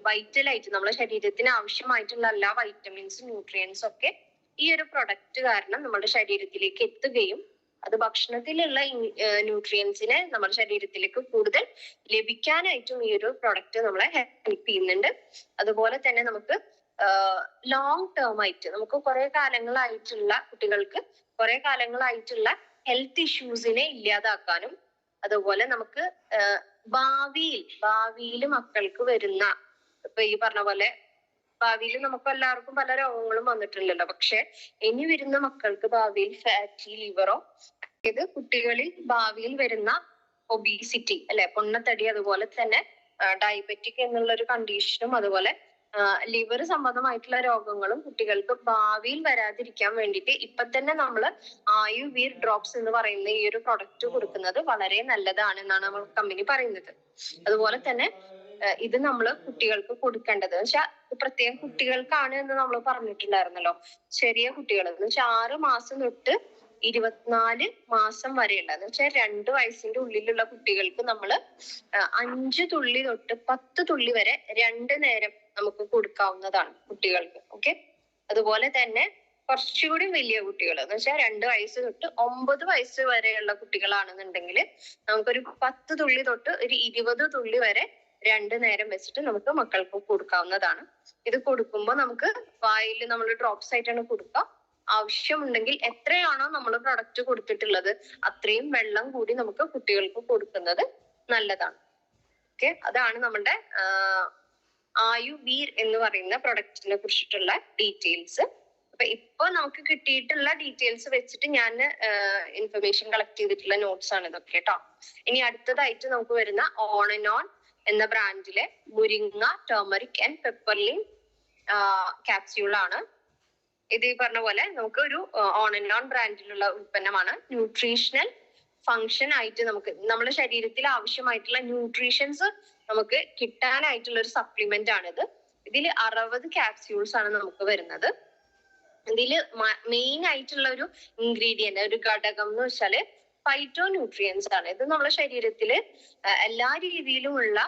വൈറ്റലായിട്ട് നമ്മുടെ ശരീരത്തിന് ആവശ്യമായിട്ടുള്ള എല്ലാ വൈറ്റമിൻസും ന്യൂട്രിയൻസും ഒക്കെ ഈ ഒരു പ്രൊഡക്റ്റ് കാരണം നമ്മുടെ ശരീരത്തിലേക്ക് എത്തുകയും അത് ഭക്ഷണത്തിലുള്ള ന്യൂട്രിയൻസിനെ നമ്മുടെ ശരീരത്തിലേക്ക് കൂടുതൽ ലഭിക്കാനായിട്ടും ഈ ഒരു പ്രൊഡക്റ്റ് നമ്മളെ ഹെൽപ്പ് ചെയ്യുന്നുണ്ട്. അതുപോലെ തന്നെ നമുക്ക് ലോങ് ടേം ആയിട്ട് നമുക്ക് കുട്ടികൾക്ക് കുറെ കാലങ്ങളായിട്ടുള്ള ഹെൽത്ത് ഇഷ്യൂസിനെ ഇല്ലാതാക്കാനും അതുപോലെ നമുക്ക് ഭാവിയിൽ മക്കൾക്ക് വരുന്ന, ഇപ്പൊ ഈ പറഞ്ഞ പോലെ ഭാവിയിൽ നമുക്ക് എല്ലാവർക്കും പല രോഗങ്ങളും വന്നിട്ടില്ലല്ലോ, പക്ഷെ ഇനി വരുന്ന മക്കൾക്ക് ഭാവിയിൽ ഫാറ്റി ലിവറോ ഇത് കുട്ടികളിൽ ഭാവിയിൽ വരുന്ന ഒബീസിറ്റി, അല്ലെ, പൊണ്ണത്തടി, അതുപോലെ തന്നെ ഡയബറ്റിക് എന്നുള്ള ഒരു കണ്ടീഷനും അതുപോലെ ലിവർ സംബന്ധമായിട്ടുള്ള രോഗങ്ങളും കുട്ടികൾക്ക് ഭാവിയിൽ വരാതിരിക്കാൻ വേണ്ടിയിട്ട് ഇപ്പൊ തന്നെ നമ്മൾ ആയുവീർ ഡ്രോപ്സ് എന്ന് പറയുന്ന ഈ ഒരു പ്രൊഡക്റ്റ് കൊടുക്കുന്നത് വളരെ നല്ലതാണ് എന്നാണ് നമ്മൾ കമ്പനി പറയുന്നത്. അതുപോലെ തന്നെ ഇത് നമ്മൾ കുട്ടികൾക്ക് കൊടുക്കേണ്ടത് വെച്ചാൽ പ്രത്യേകം കുട്ടികൾക്കാണ് എന്ന് നമ്മൾ പറഞ്ഞിട്ടുണ്ടായിരുന്നല്ലോ. ചെറിയ കുട്ടികൾ എന്ന് വെച്ചാൽ 6 മാസം തൊട്ട് 24 മാസം വരെയുള്ള എന്ന് വെച്ചാൽ 2 വയസ്സിന്റെ ഉള്ളിലുള്ള കുട്ടികൾക്ക് നമ്മൾ 5 തുള്ളി തൊട്ട് 10 തുള്ളി വരെ 2 നേരം നമുക്ക് കൊടുക്കാവുന്നതാണ് കുട്ടികൾക്ക്. ഓക്കെ. അതുപോലെ തന്നെ കുറച്ചുകൂടി വലിയ കുട്ടികൾ എന്ന് വെച്ചാൽ 2 വയസ്സ് തൊട്ട് 9 വയസ്സ് വരെയുള്ള കുട്ടികളാണെന്നുണ്ടെങ്കിൽ നമുക്കൊരു 10 തുള്ളി തൊട്ട് ഒരു 20 തുള്ളി വരെ 2 നേരം വെച്ചിട്ട് നമുക്ക് മക്കൾക്ക് കൊടുക്കാവുന്നതാണ്. ഇത് കൊടുക്കുമ്പോൾ നമുക്ക് വായിൽ നമ്മൾ ഡ്രോപ്സ് ആയിട്ടാണ് കൊടുക്കുക. ആവശ്യമുണ്ടെങ്കിൽ എത്രയാണോ നമ്മൾ പ്രൊഡക്റ്റ് കൊടുത്തിട്ടുള്ളത് അത്രയും വെള്ളം കൂടി നമുക്ക് കുട്ടികൾക്ക് കൊടുക്കുന്നത് നല്ലതാണ്. ഓക്കെ. അതാണ് നമ്മുടെ ആയുവീർ എന്ന് പറയുന്ന പ്രൊഡക്റ്റിനെ കുറിച്ചിട്ടുള്ള ഡീറ്റെയിൽസ്. അപ്പൊ ഇപ്പൊ നമുക്ക് കിട്ടിയിട്ടുള്ള ഡീറ്റെയിൽസ് വെച്ചിട്ട് ഞാൻ ഇൻഫർമേഷൻ കളക്ട് ചെയ്തിട്ടുള്ള നോട്ട്സ് ആണ് ഇതൊക്കെ കേട്ടോ. ഇനി അടുത്തതായിട്ട് നമുക്ക് വരുന്ന ഓൺ ആൻഡ് ഓൺ എന്ന ബ്രാൻഡിലെ മുരിങ്ങ ടർമറിക് ആൻഡ് പെപ്പർലിൻ ക്യാപ്സ്യൂൾ ആണ്. ഇത് ഈ പറഞ്ഞ പോലെ നമുക്ക് ഒരു ഓൺ ആൻഡ് ഓൺ ബ്രാൻഡിലുള്ള ഉൽപ്പന്നമാണ്. ന്യൂട്രീഷണൽ ഫങ്ഷൻ ആയിട്ട് നമുക്ക് നമ്മുടെ ശരീരത്തിൽ ആവശ്യമായിട്ടുള്ള ന്യൂട്രീഷൻസ് നമുക്ക് കിട്ടാനായിട്ടുള്ള ഒരു സപ്ലിമെന്റ് ആണിത്. ഇതിൽ 60 ക്യാപ്സ്യൂൾസ് ആണ് നമുക്ക് വരുന്നത്. ഇതിൽ മെയിൻ ആയിട്ടുള്ള ഒരു ഇൻഗ്രീഡിയന്റ് ഒരു ഘടകം എന്ന് വെച്ചാല് ഫൈറ്റോ ന്യൂട്രിയൻസ് ആണ്. ഇത് നമ്മുടെ ശരീരത്തില് എല്ലാ രീതിയിലുമുള്ള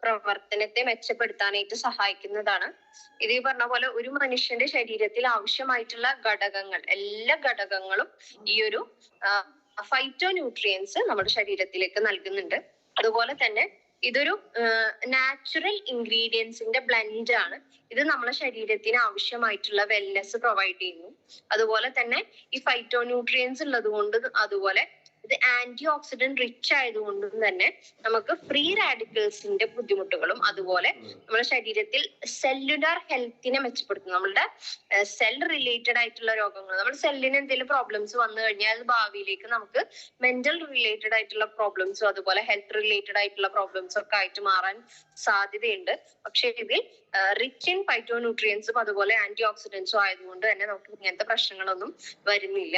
പ്രവർത്തനത്തെ മെച്ചപ്പെടുത്താനായിട്ട് സഹായിക്കുന്നതാണ്. ഇത് ഈ പറഞ്ഞ പോലെ ഒരു മനുഷ്യന്റെ ശരീരത്തിൽ ആവശ്യമായിട്ടുള്ള ഘടകങ്ങൾ എല്ലാ ഘടകങ്ങളും ഈ ഒരു ഫൈറ്റോ ന്യൂട്രിയൻസ് നമ്മുടെ ശരീരത്തിലേക്ക് നൽകുന്നുണ്ട്. അതുപോലെ തന്നെ ഇതൊരു നാച്ചുറൽ ഇൻഗ്രീഡിയൻസിന്റെ ബ്ലെൻഡ് ആണ്. ഇത് നമ്മുടെ ശരീരത്തിന് ആവശ്യമായിട്ടുള്ള വെൽനെസ് പ്രൊവൈഡ് ചെയ്യുന്നു. അതുപോലെ തന്നെ ഈ ഫൈറ്റോ ന്യൂട്രിയൻസ് ഉള്ളത് കൊണ്ട് അതുപോലെ ഇത് ആന്റി ഓക്സിഡന്റ് റിച്ച് ആയതുകൊണ്ടും തന്നെ നമുക്ക് ഫ്രീ റാഡിക്കൽസിന്റെ ബുദ്ധിമുട്ടുകളും അതുപോലെ നമ്മുടെ ശരീരത്തിൽ സെല്ലുലാർ ഹെൽത്തിനെ മെച്ചപ്പെടുത്തുന്നു. നമ്മളുടെ സെൽ റിലേറ്റഡ് ആയിട്ടുള്ള രോഗങ്ങൾ നമ്മുടെ സെല്ലിന് എന്തെങ്കിലും പ്രോബ്ലംസ് വന്നു കഴിഞ്ഞാൽ ഭാവിയിലേക്ക് നമുക്ക് മെന്റൽ റിലേറ്റഡ് ആയിട്ടുള്ള പ്രോബ്ലംസും അതുപോലെ ഹെൽത്ത് റിലേറ്റഡ് ആയിട്ടുള്ള പ്രോബ്ലംസും ഒക്കെ ആയിട്ട് മാറാൻ സാധ്യതയുണ്ട്. പക്ഷെ ഇതിൽ റിച്ച് ഇൻ ഫൈറ്റോ ന്യൂട്രിയൻസും അതുപോലെ ആന്റി ഓക്സിഡൻസും ആയതുകൊണ്ട് തന്നെ നമുക്ക് ഇങ്ങനത്തെ പ്രശ്നങ്ങളൊന്നും വരുന്നില്ല.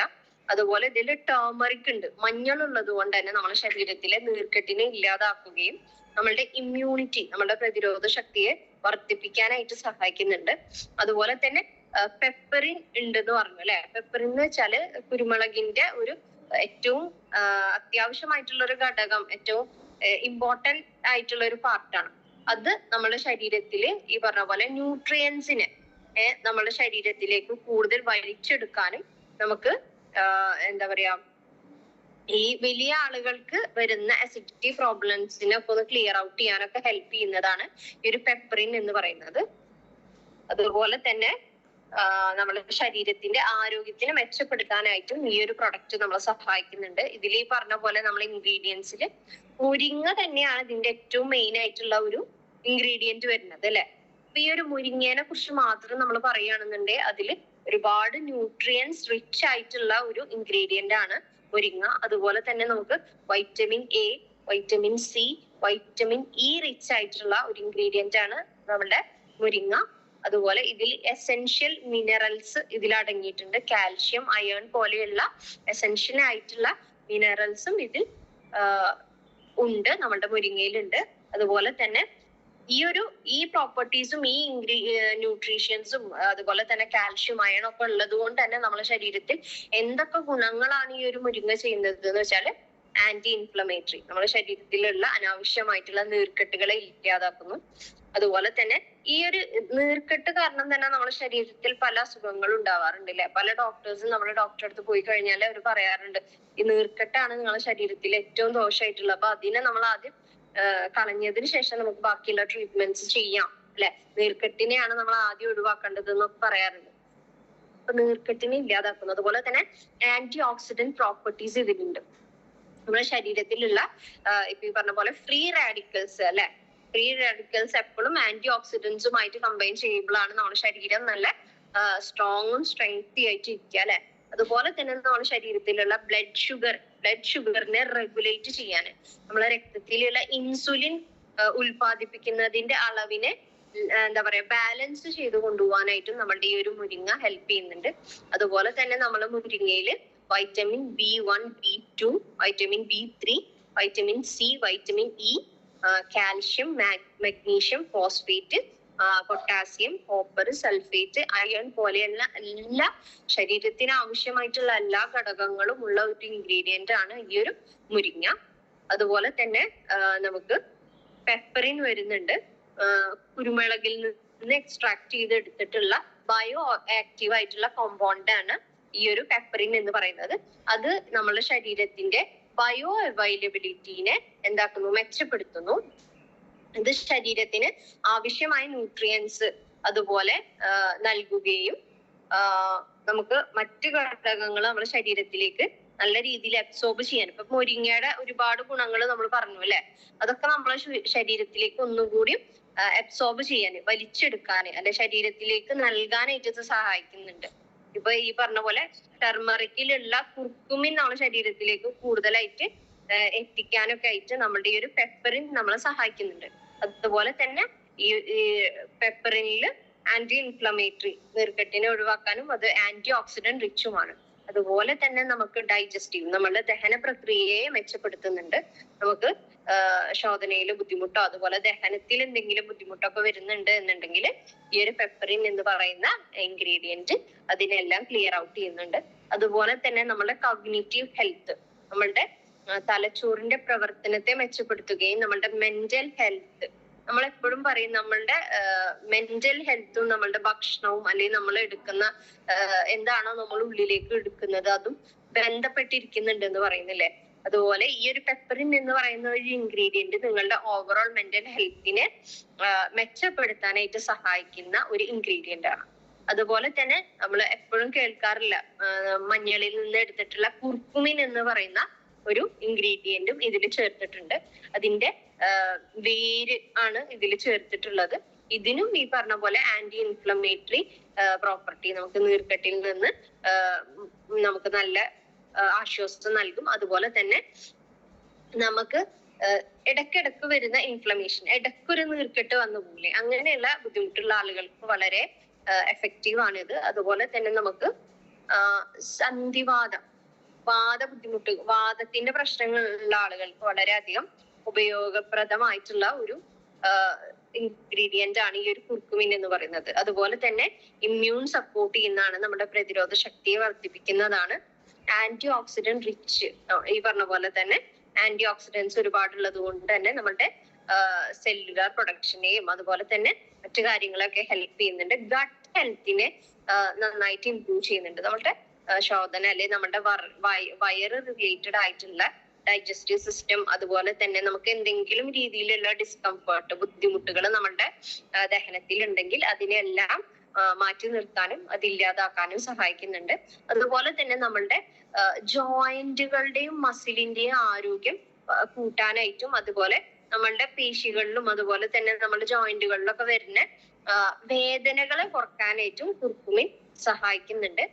അതുപോലെ ഇതിൽ ടേമറിക് ഉണ്ട്, മഞ്ഞൾ ഉള്ളത് കൊണ്ട് തന്നെ നമ്മുടെ ശരീരത്തിലെ നീർക്കെട്ടിനെ ഇല്ലാതാക്കുകയും നമ്മളുടെ ഇമ്മ്യൂണിറ്റി നമ്മളുടെ പ്രതിരോധ ശക്തിയെ വർദ്ധിപ്പിക്കാനായിട്ട് സഹായിക്കുന്നുണ്ട്. അതുപോലെ തന്നെ പെപ്പറിൻ ഉണ്ടെന്ന് പറഞ്ഞു അല്ലെ. പെപ്പറിൻ എന്ന് വെച്ചാല് കുരുമുളകിന്റെ ഒരു ഏറ്റവും അത്യാവശ്യമായിട്ടുള്ള ഒരു ഘടകം, ഏറ്റവും ഇമ്പോർട്ടന്റ് ആയിട്ടുള്ള ഒരു പാർട്ടാണ്. അത് നമ്മുടെ ശരീരത്തില് ഈ പറഞ്ഞ പോലെ ന്യൂട്രിയൻസിനെ നമ്മുടെ ശരീരത്തിലേക്ക് കൂടുതൽ വലിച്ചെടുക്കാനും നമുക്ക് എന്താ പറയാ ഈ വലിയ ആളുകൾക്ക് വരുന്ന അസിഡിറ്റി പ്രോബ്ലംസിനെ ഒക്കെ ഒന്ന് ക്ലിയർ ഔട്ട് ചെയ്യാനൊക്കെ ഹെൽപ്പ് ചെയ്യുന്നതാണ് ഈ ഒരു പെപ്പറിൻ എന്ന് പറയുന്നത്. അതുപോലെ തന്നെ നമ്മുടെ ശരീരത്തിന്റെ ആരോഗ്യത്തിനെ മെച്ചപ്പെടുത്താനായിട്ടും ഈ ഒരു പ്രൊഡക്റ്റ് നമ്മളെ സഹായിക്കുന്നുണ്ട്. ഇതിൽ ഈ പറഞ്ഞ പോലെ നമ്മൾ ഇൻഗ്രീഡിയൻസിൽ മുരിങ്ങ തന്നെയാണ് ഇതിന്റെ ഏറ്റവും മെയിൻ ആയിട്ടുള്ള ഒരു ഇൻഗ്രീഡിയന്റ് വരുന്നത് അല്ലെ. അപ്പൊ ഈ ഒരു മുരിങ്ങേനെ കുറിച്ച് മാത്രം നമ്മൾ പറയുകയാണെന്നുണ്ടെങ്കിൽ അതിൽ ഒരുപാട് ന്യൂട്രിയൻസ് റിച്ച് ആയിട്ടുള്ള ഒരു ഇൻഗ്രീഡിയന്റ് ആണ് മുരിങ്ങ. അതുപോലെ തന്നെ നമുക്ക് vitamin A, vitamin C, vitamin E rich ആയിട്ടുള്ള ഒരു ഇൻഗ്രീഡിയന്റ് ആണ് നമ്മുടെ മുരിങ്ങ. അതുപോലെ ഇതിൽ എസെൻഷ്യൽ മിനറൽസ് ഇതിൽ അടങ്ങിയിട്ടുണ്ട്. കാൽഷ്യം, അയേൺ പോലെയുള്ള എസെൻഷ്യൽ ആയിട്ടുള്ള മിനറൽസും ഇതിൽ ഉണ്ട്, നമ്മുടെ മുരിങ്ങയിലുണ്ട്. അതുപോലെ തന്നെ ഈ പ്രോപ്പർട്ടീസും ഈ ന്യൂട്രീഷ്യൻസും അതുപോലെ തന്നെ കാൽഷ്യം, അയൺ ഒക്കെ ഉള്ളത് കൊണ്ട് തന്നെ നമ്മുടെ ശരീരത്തിൽ എന്തൊക്കെ ഗുണങ്ങളാണ് ഈ ഒരു മുരിങ്ങ ചെയ്യുന്നത് എന്ന് വെച്ചാൽ ആന്റി ഇൻഫ്ലമേറ്ററി, നമ്മുടെ ശരീരത്തിലുള്ള അനാവശ്യമായിട്ടുള്ള നീർക്കെട്ടുകളെ ഇല്ലാതാക്കുന്നു. അതുപോലെ തന്നെ ഈ ഒരു നീർക്കെട്ട് കാരണം തന്നെ നമ്മുടെ ശരീരത്തിൽ പല അസുഖങ്ങളും ഉണ്ടാവാറുണ്ട് അല്ലെ. പല ഡോക്ടേഴ്സും നമ്മുടെ ഡോക്ടറെ അടുത്ത് പോയി കഴിഞ്ഞാൽ അവർ പറയാറുണ്ട് ഈ നീർക്കെട്ടാണ് നിങ്ങളുടെ ശരീരത്തിൽ ഏറ്റവും ദോഷമായിട്ടുള്ളത്. അപ്പൊ അതിനെ നമ്മൾ ആദ്യം കളഞ്ഞതിന് ശേഷം നമുക്ക് ബാക്കിയുള്ള ട്രീറ്റ്മെന്റ്സ് ചെയ്യാം അല്ലെ. നീർക്കെട്ടിനെയാണ് നമ്മൾ ആദ്യം ഒഴിവാക്കേണ്ടത് എന്നൊക്കെ പറയാറുണ്ട്. അപ്പൊ നീർക്കെട്ടിനെ ഇല്ലാതാക്കുന്നു. അതുപോലെ തന്നെ ആന്റി ഓക്സിഡന്റ് പ്രോപ്പർട്ടീസ് ഇതിലുണ്ട്. നമ്മുടെ ശരീരത്തിലുള്ള ഇപ്പൊ ഈ പറഞ്ഞ പോലെ ഫ്രീ റാഡിക്കൽസ് അല്ലെ. ഫ്രീ റാഡിക്കൽസ് എപ്പോഴും ആന്റി ഓക്സിഡൻസുമായിട്ട് കമ്പൈൻ ചെയ്യുമ്പോഴാണ് നമ്മുടെ ശരീരം നല്ല സ്ട്രോങ്ങും സ്ട്രെങ്തി ആയിട്ട് ഇരിക്കുക അല്ലെ. അതുപോലെ തന്നെ നമ്മുടെ ശരീരത്തിലുള്ള ബ്ലഡ് ഷുഗറിനെ റെഗുലേറ്റ് ചെയ്യാൻ, നമ്മളെ രക്തത്തിലുള്ള ഇൻസുലിൻ ഉൽപാദിപ്പിക്കുന്നതിന്റെ അളവിനെ എന്താ പറയാ ബാലൻസ് ചെയ്ത് കൊണ്ടുപോകാനായിട്ടും നമ്മളുടെ ഈ ഒരു മുരിങ്ങ ഹെൽപ്പ് ചെയ്യുന്നുണ്ട്. അതുപോലെ തന്നെ നമ്മൾ മുരിങ്ങയില് vitamin B1, B2, vitamin B3, vitamin C, vitamin E, calcium, magnesium, phosphate, potassium, copper, sulphate, iron പോലെയുള്ള എല്ലാ ശരീരത്തിന് ആവശ്യമായിട്ടുള്ള എല്ലാ ഘടകങ്ങളും ഉള്ള ഒരു ഇൻഗ്രീഡിയന്റ് ആണ് ഈ ഒരു മുരിങ്ങ. അതുപോലെ തന്നെ നമുക്ക് പെപ്പറിൻ വരുന്നുണ്ട്. കുരുമുളകിൽ നിന്ന് എക്സ്ട്രാക്ട് ചെയ്തെടുത്തിട്ടുള്ള ബയോ ആക്റ്റീവ് ആയിട്ടുള്ള കോമ്പൗണ്ട് ആണ് ഈ ഒരു പെപ്പറിൻ എന്ന് പറയുന്നത്. അത് നമ്മുടെ ശരീരത്തിന്റെ ബയോ അവൈലബിലിറ്റിനെ എന്താക്കുന്നു, മെച്ചപ്പെടുത്തുന്നു. ഇത് ശരീരത്തിന് ആവശ്യമായ ന്യൂട്രിയൻസ് അതുപോലെ നൽകുകയും നമുക്ക് മറ്റു ഘടകങ്ങൾ നമ്മുടെ ശരീരത്തിലേക്ക് നല്ല രീതിയിൽ അബ്സോർബ് ചെയ്യാൻ, ഇപ്പൊ മുരിങ്ങയുടെ ഒരുപാട് ഗുണങ്ങൾ നമ്മൾ പറഞ്ഞു അല്ലെ, അതൊക്കെ നമ്മളെ ശരീരത്തിലേക്ക് ഒന്നുകൂടി അബ്സോർബ് ചെയ്യാൻ, വലിച്ചെടുക്കാൻ അല്ലെ ശരീരത്തിലേക്ക് നൽകാനായിട്ട് ഇത് സഹായിക്കുന്നുണ്ട്. ഇപ്പൊ ഈ പറഞ്ഞ പോലെ ടെർമറിക്കിലുള്ള കുർക്കുമിൻ നമ്മുടെ ശരീരത്തിലേക്ക് കൂടുതലായിട്ട് എത്തിക്കാനൊക്കെ ആയിട്ട് നമ്മുടെ ഈ ഒരു പെപ്പറിൻ നമ്മളെ സഹായിക്കുന്നുണ്ട്. അതുപോലെ തന്നെ ഈ പെപ്പറിനിൽ ആന്റി ഇൻഫ്ലമേറ്ററി, നീർക്കെട്ടിനെ ഒഴിവാക്കാനും അത് ആന്റി ഓക്സിഡന്റ് റിച്ചുമാണ്. അതുപോലെ തന്നെ നമുക്ക് ഡൈജസ്റ്റീവ്, നമ്മളുടെ ദഹന പ്രക്രിയയെ മെച്ചപ്പെടുത്തുന്നുണ്ട്. നമുക്ക് ശോധനയിൽ ബുദ്ധിമുട്ടോ അതുപോലെ ദഹനത്തിൽ എന്തെങ്കിലും ബുദ്ധിമുട്ടൊക്കെ വരുന്നുണ്ട് എന്നുണ്ടെങ്കിൽ ഈ ഒരു പെപ്പറിൻ എന്ന് പറയുന്ന ഇൻഗ്രീഡിയന്റ് അതിനെല്ലാം ക്ലിയർ ഔട്ട് ചെയ്യുന്നുണ്ട്. അതുപോലെ തന്നെ നമ്മുടെ കോഗ്നിറ്റീവ് ഹെൽത്ത്, നമ്മളുടെ തലച്ചോറിന്റെ പ്രവർത്തനത്തെ മെച്ചപ്പെടുത്തുകയും നമ്മളുടെ മെന്റൽ ഹെൽത്ത്, നമ്മളെപ്പോഴും പറയും നമ്മളുടെ മെന്റൽ ഹെൽത്തും നമ്മളുടെ ഭക്ഷണവും അല്ലെങ്കിൽ നമ്മൾ എടുക്കുന്ന എന്താണോ നമ്മൾ ഉള്ളിലേക്ക് എടുക്കുന്നത് അതും ബന്ധപ്പെട്ടിരിക്കുന്നുണ്ട് എന്ന് പറയുന്നില്ലേ. അതുപോലെ ഈ ഒരു പെപ്പറിൻ എന്ന് പറയുന്ന ഒരു ഇൻഗ്രീഡിയന്റ് നിങ്ങളുടെ ഓവറോൾ മെന്റൽ ഹെൽത്തിനെ മെച്ചപ്പെടുത്താനായിട്ട് സഹായിക്കുന്ന ഒരു ഇൻഗ്രീഡിയന്റ് ആണ്. അതുപോലെ തന്നെ നമ്മൾ എപ്പോഴും കേൾക്കാറില്ല, മഞ്ഞളിൽ നിന്ന് എടുത്തിട്ടുള്ള കുർക്കുമിൻ എന്ന് പറയുന്ന ഒരു ഇൻഗ്രീഡിയന്റും ഇതിൽ ചേർത്തിട്ടുണ്ട്. അതിന്റെ വേര് ആണ് ഇതിൽ ചേർത്തിട്ടുള്ളത്. ഇതിനും ഈ പറഞ്ഞ പോലെ ആന്റി ഇൻഫ്ലമേറ്ററി പ്രോപ്പർട്ടി, നമുക്ക് നീർക്കെട്ടിൽ നിന്ന് നമുക്ക് നല്ല ആശ്വാസം നൽകും. അതുപോലെ തന്നെ നമുക്ക് ഇടയ്ക്കിടക്ക് വരുന്ന ഇൻഫ്ലമേഷൻ, ഇടയ്ക്കൊരു നീർക്കെട്ട് വന്നു പോലെ അങ്ങനെയുള്ള ബുദ്ധിമുട്ടുള്ള ആളുകൾക്ക് വളരെ എഫക്റ്റീവ് ആണിത്. അതുപോലെ തന്നെ നമുക്ക് സന്ധിവാതം, ബുദ്ധിമുട്ട്, വാദത്തിന്റെ പ്രശ്നങ്ങളുള്ള ആളുകൾക്ക് വളരെയധികം ഉപയോഗപ്രദമായിട്ടുള്ള ഒരു ഇൻഗ്രീഡിയന്റ് ആണ് ഈ ഒരു കുർക്കുമിൻ എന്ന് പറയുന്നത്. അതുപോലെ തന്നെ ഇമ്മ്യൂൺ സപ്പോർട്ട് ചെയ്യുന്നതാണ്, നമ്മുടെ പ്രതിരോധ ശക്തിയെ വർദ്ധിപ്പിക്കുന്നതാണ്. ആന്റി ഓക്സിഡന്റ് റിച്ച്, ഈ പറഞ്ഞ പോലെ തന്നെ ആന്റി ഓക്സിഡൻസ് ഒരുപാടുള്ളത് കൊണ്ട് തന്നെ നമ്മുടെ സെല്ലുലാർ പ്രൊഡക്ഷനെയും അതുപോലെ തന്നെ മറ്റു കാര്യങ്ങളൊക്കെ ഹെൽപ്പ് ചെയ്യുന്നുണ്ട്. ഗട്ട് ഹെൽത്തിനെ നന്നായിട്ട് ഇംപ്രൂവ് ചെയ്യുന്നുണ്ട്. നമ്മുടെ ശോധന അല്ലെങ്കിൽ നമ്മുടെ വയറ് റിലേറ്റഡ് ആയിട്ടുള്ള ഡൈജസ്റ്റീവ് സിസ്റ്റം, അതുപോലെ തന്നെ നമുക്ക് എന്തെങ്കിലും രീതിയിലുള്ള ഡിസ്കംഫർട്ട്, ബുദ്ധിമുട്ടുകൾ നമ്മുടെ ദഹനത്തിൽ ഉണ്ടെങ്കിൽ അതിനെല്ലാം മാറ്റി നിർത്താനും അതില്ലാതാക്കാനും സഹായിക്കുന്നുണ്ട്. അതുപോലെ തന്നെ നമ്മളുടെ ജോയിന്റുകളുടെയും മസിലിന്റെയും ആരോഗ്യം കൂട്ടാനായിട്ടും അതുപോലെ നമ്മളുടെ പേശികളിലും അതുപോലെ തന്നെ നമ്മുടെ ജോയിന്റുകളിലൊക്കെ വരുന്ന വേദനകളെ കുറക്കാനായിട്ടും കുർക്കുമിൻ സഹായിക്കുന്നുണ്ട്.